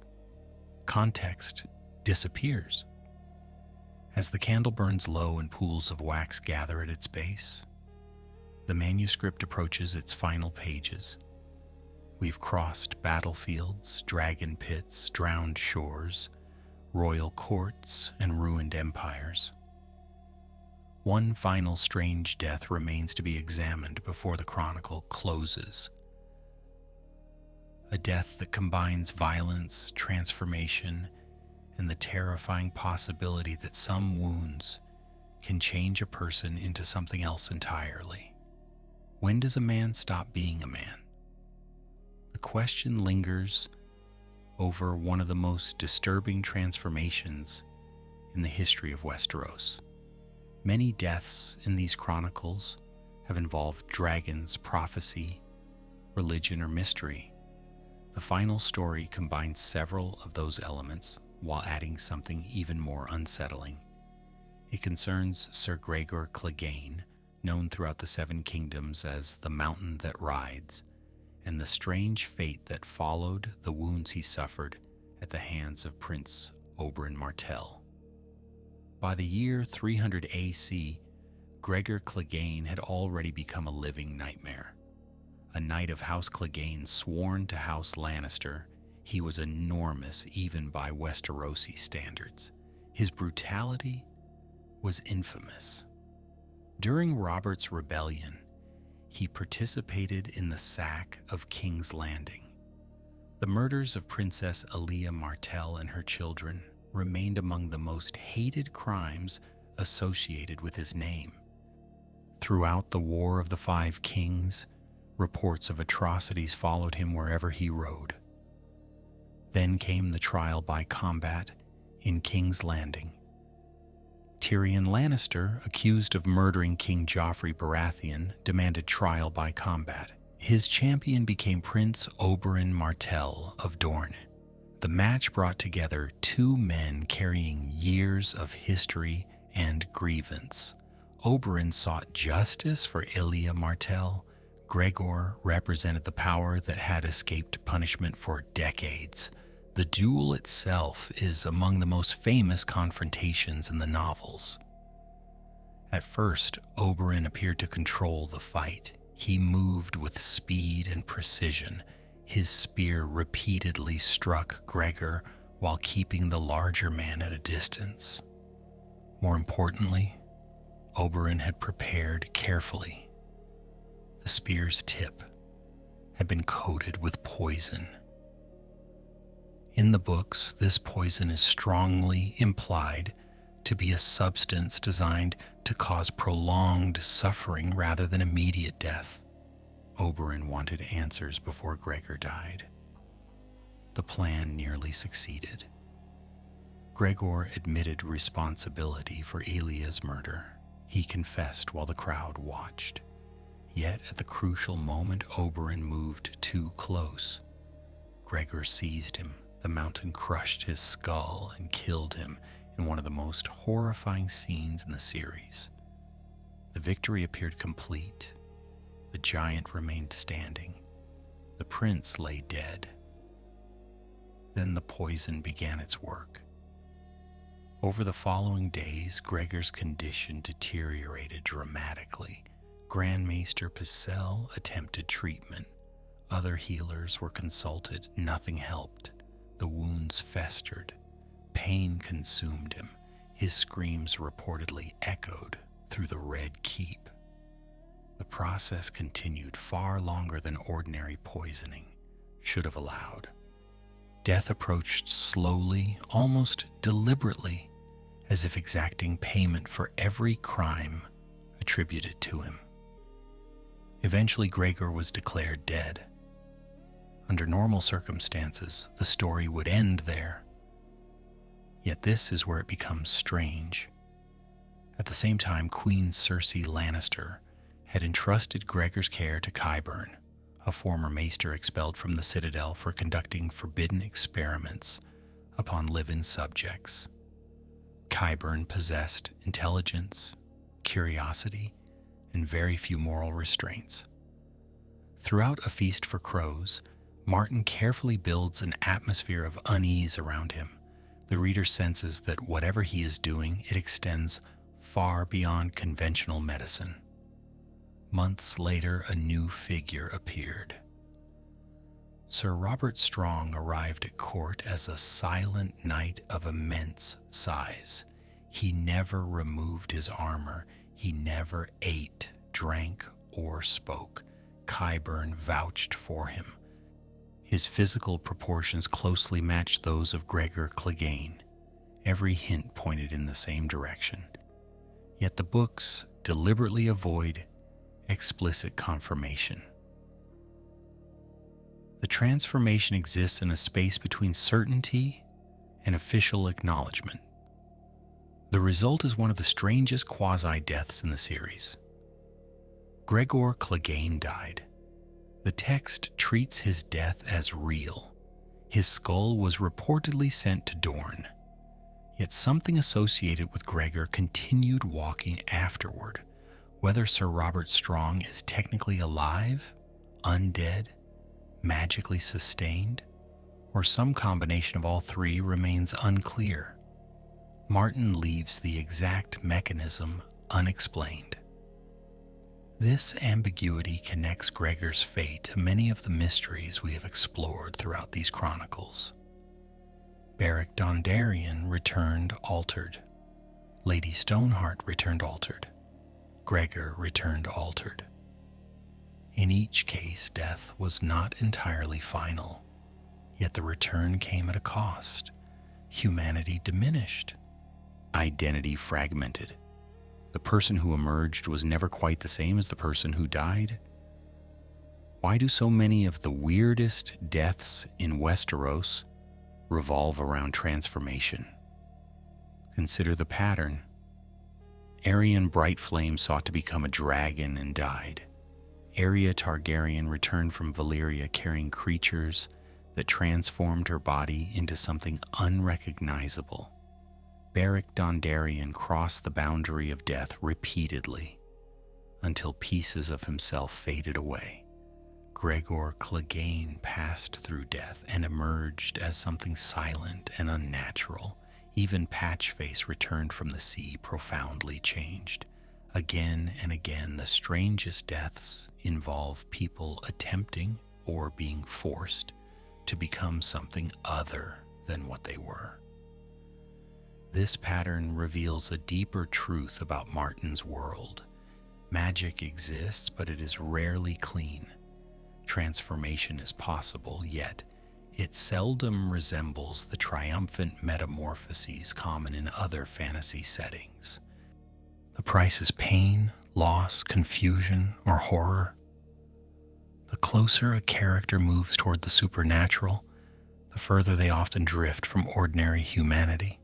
S1: Context disappears. As the candle burns low and pools of wax gather at its base, the manuscript approaches its final pages. We've crossed battlefields, dragon pits, drowned shores, royal courts, and ruined empires. One final strange death remains to be examined before the chronicle closes. A death that combines violence, transformation, and the terrifying possibility that some wounds can change a person into something else entirely. When does a man stop being a man? The question lingers over one of the most disturbing transformations in the history of Westeros. Many deaths in these chronicles have involved dragons, prophecy, religion, or mystery. The final story combines several of those elements while adding something even more unsettling. It concerns Sir Gregor Clegane, known throughout the Seven Kingdoms as the Mountain That Rides, and the strange fate that followed the wounds he suffered at the hands of Prince Oberyn Martell. By the year 300 AC, Gregor Clegane had already become a living nightmare. A knight of House Clegane sworn to House Lannister, he was enormous even by Westerosi standards. His brutality was infamous. During Robert's rebellion, he participated in the sack of King's Landing. The murders of Princess Alia Martell and her children remained among the most hated crimes associated with his name. Throughout the War of the Five Kings, reports of atrocities followed him wherever he rode. Then came the trial by combat in King's Landing. Tyrion Lannister, accused of murdering King Joffrey Baratheon, demanded trial by combat. His champion became Prince Oberyn Martell of Dorne. The match brought together two men carrying years of history and grievance. Oberyn sought justice for Alia Martell. Gregor represented the power that had escaped punishment for decades. The duel itself is among the most famous confrontations in the novels. At first, Oberyn appeared to control the fight. He moved with speed and precision. His spear repeatedly struck Gregor while keeping the larger man at a distance. More importantly, Oberyn had prepared carefully. The spear's tip had been coated with poison. In the books, this poison is strongly implied to be a substance designed to cause prolonged suffering rather than immediate death. Oberyn wanted answers before Gregor died. The plan nearly succeeded. Gregor admitted responsibility for Elia's murder. He confessed while the crowd watched. Yet at the crucial moment, Oberyn moved too close. Gregor seized him. The mountain crushed his skull and killed him in one of the most horrifying scenes in the series. The victory appeared complete. The giant remained standing. The prince lay dead. Then the poison began its work. Over the following days, Gregor's condition deteriorated dramatically. Grand Maester Pycelle attempted treatment. Other healers were consulted. Nothing helped. The wounds festered. Pain consumed him. His screams reportedly echoed through the Red Keep. The process continued far longer than ordinary poisoning should have allowed. Death approached slowly, almost deliberately, as if exacting payment for every crime attributed to him. Eventually, Gregor was declared dead. Under normal circumstances, the story would end there. Yet this is where it becomes strange. At the same time, Queen Cersei Lannister had entrusted Gregor's care to Qyburn, a former maester expelled from the Citadel for conducting forbidden experiments upon living subjects. Qyburn possessed intelligence, curiosity, and very few moral restraints. Throughout A Feast for Crows, Martin carefully builds an atmosphere of unease around him. The reader senses that whatever he is doing, it extends far beyond conventional medicine. Months later, a new figure appeared. Sir Robert Strong arrived at court as a silent knight of immense size. He never removed his armor. He never ate, drank, or spoke. Qyburn vouched for him. His physical proportions closely matched those of Gregor Clegane. Every hint pointed in the same direction. Yet the books deliberately avoid explicit confirmation. The The transformation exists in a space between certainty and official acknowledgement. The result is one of the strangest quasi-deaths in the series. Gregor Clegane died. The text treats his death as real. His skull was reportedly sent to Dorne, yet something associated with Gregor continued walking afterward. Whether Sir Robert Strong is technically alive, undead, magically sustained, or some combination of all three remains unclear. Martin leaves the exact mechanism unexplained. This ambiguity connects Gregor's fate to many of the mysteries we have explored throughout these chronicles. Beric Dondarrion returned altered. Lady Stoneheart returned altered. Gregor returned altered. In each case, death was not entirely final, yet the return came at a cost. Humanity diminished. Identity fragmented. The person who emerged was never quite the same as the person who died. Why do so many of the weirdest deaths in Westeros revolve around transformation? Consider the pattern. Aerion Brightflame sought to become a dragon and died. Arya Targaryen returned from Valyria carrying creatures that transformed her body into something unrecognizable. Beric Dondarrion crossed the boundary of death repeatedly until pieces of himself faded away. Gregor Clegane passed through death and emerged as something silent and unnatural. Even Patchface returned from the sea profoundly changed. Again and again, the strangest deaths involve people attempting or being forced to become something other than what they were. This pattern reveals a deeper truth about Martin's world. Magic exists, but it is rarely clean. Transformation is possible, yet it seldom resembles the triumphant metamorphoses common in other fantasy settings. The price is pain, loss, confusion, or horror. The closer a character moves toward the supernatural, the further they often drift from ordinary humanity.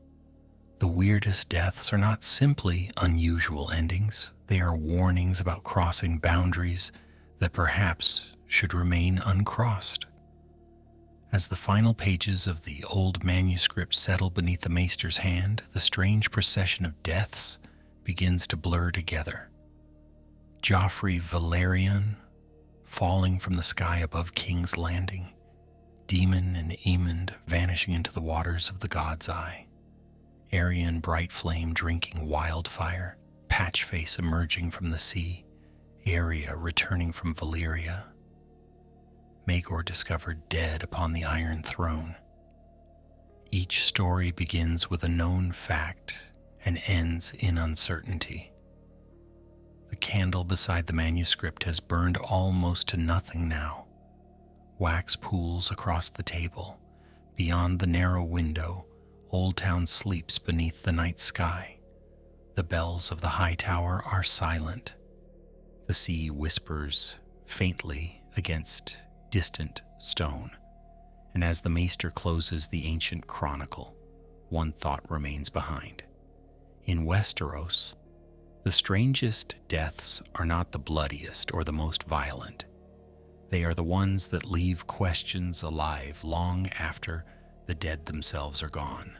S1: The weirdest deaths are not simply unusual endings. They are warnings about crossing boundaries that perhaps should remain uncrossed. As the final pages of the old manuscript settle beneath the maester's hand, the strange procession of deaths begins to blur together. Joffrey Valerian falling from the sky above King's Landing, Daemon and Aemond vanishing into the waters of the God's Eye, Aerion Brightflame drinking wildfire, Patchface emerging from the sea, Arya returning from Valyria, Maegor discovered dead upon the Iron Throne. Each story begins with a known fact and ends in uncertainty. The candle beside the manuscript has burned almost to nothing now. Wax pools across the table. Beyond the narrow window, Old Town sleeps beneath the night sky. The bells of the high tower are silent. The sea whispers faintly against distant stone. And as the maester closes the ancient chronicle, one thought remains behind. In Westeros, the strangest deaths are not the bloodiest or the most violent. They are the ones that leave questions alive long after the dead themselves are gone,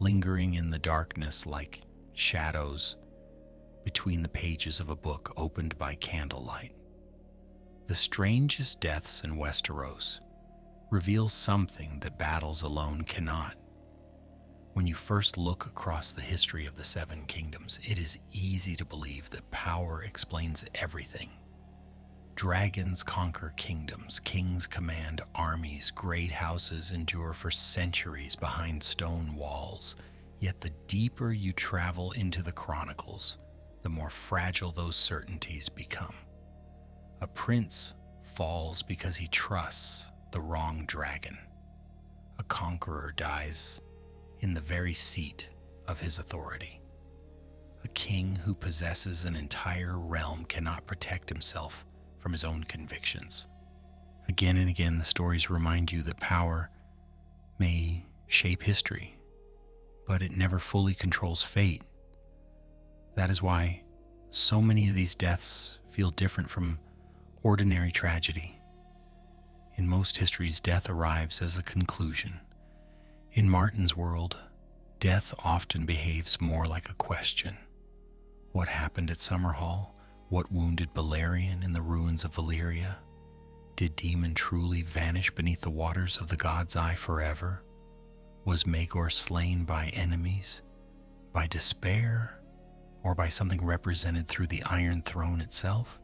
S1: lingering in the darkness like shadows between the pages of a book opened by candlelight. The strangest deaths in Westeros reveal something that battles alone cannot. When you first look across the history of the Seven Kingdoms, it is easy to believe that power explains everything. Dragons conquer kingdoms, kings command armies, great houses endure for centuries behind stone walls. Yet the deeper you travel into the chronicles, the more fragile those certainties become. A prince falls because he trusts the wrong dragon. A conqueror dies in the very seat of his authority. A king who possesses an entire realm cannot protect himself from his own convictions. Again and again, the stories remind you that power may shape history, but it never fully controls fate. That is why so many of these deaths feel different from ordinary tragedy. In most histories, death arrives as a conclusion. In Martin's world, death often behaves more like a question. What happened at Summerhall? What wounded Beleriand in the ruins of Valyria? Did Demon truly vanish beneath the waters of the God's Eye forever? Was Maegor slain by enemies, by despair, or by something represented through the Iron Throne itself?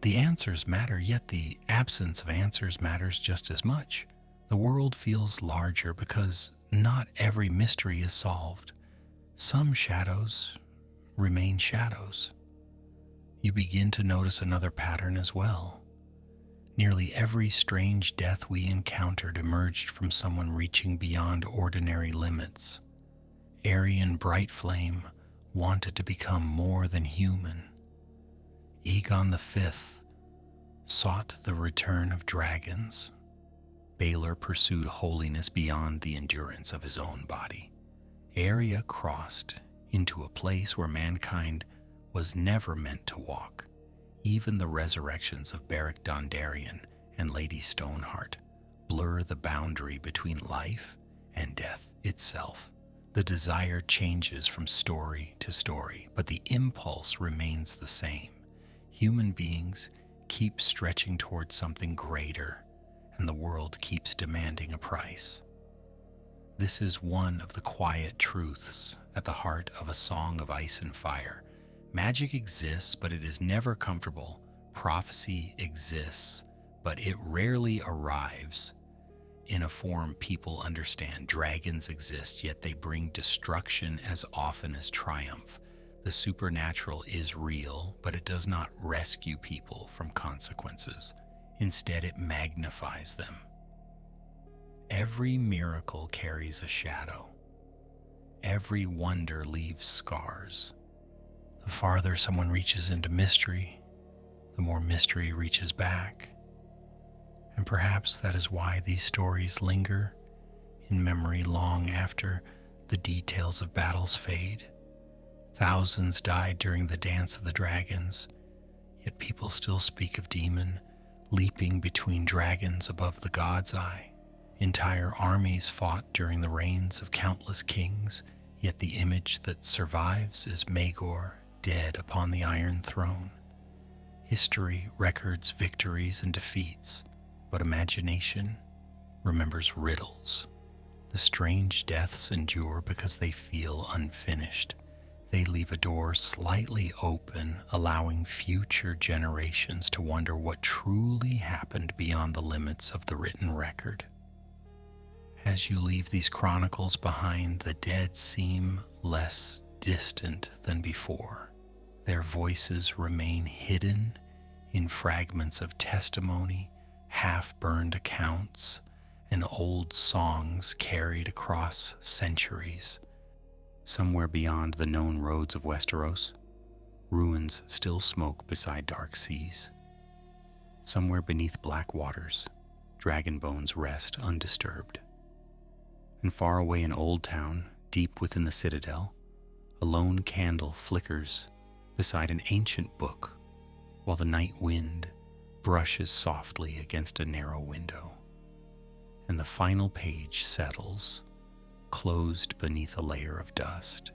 S1: The answers matter, yet the absence of answers matters just as much. The world feels larger because not every mystery is solved. Some shadows remain shadows. You begin to notice another pattern as well. Nearly every strange death we encountered emerged from someone reaching beyond ordinary limits. Aryan Brightflame wanted to become more than human. Aegon V sought the return of dragons. Baelor pursued holiness beyond the endurance of his own body. Arya crossed into a place where mankind was never meant to walk. Even the resurrections of Beric Dondarrion and Lady Stoneheart blur the boundary between life and death itself. The desire changes from story to story, but the impulse remains the same. Human beings keep stretching towards something greater, and the world keeps demanding a price. This is one of the quiet truths at the heart of A Song of Ice and Fire. Magic exists, but it is never comfortable. Prophecy exists, but it rarely arrives in a form people understand. Dragons exist, yet they bring destruction as often as triumph. The supernatural is real, but it does not rescue people from consequences. Instead, it magnifies them. Every miracle carries a shadow. Every wonder leaves scars. The farther someone reaches into mystery, the more mystery reaches back. And perhaps that is why these stories linger in memory long after the details of battles fade. Thousands died during the Dance of the Dragons, yet people still speak of Demon leaping between dragons above the God's Eye. Entire armies fought during the reigns of countless kings, yet the image that survives is Maegor dead upon the Iron Throne. History records victories and defeats, but imagination remembers riddles. The strange deaths endure because they feel unfinished. They leave a door slightly open, allowing future generations to wonder what truly happened beyond the limits of the written record. As you leave these chronicles behind, the dead seem less distant than before. Their voices remain hidden in fragments of testimony, half-burned accounts, and old songs carried across centuries. Somewhere beyond the known roads of Westeros, ruins still smoke beside dark seas. Somewhere beneath black waters, dragon bones rest undisturbed. And far away in Old Town, deep within the citadel, a lone candle flickers beside an ancient book, while the night wind brushes softly against a narrow window, and the final page settles, closed beneath a layer of dust.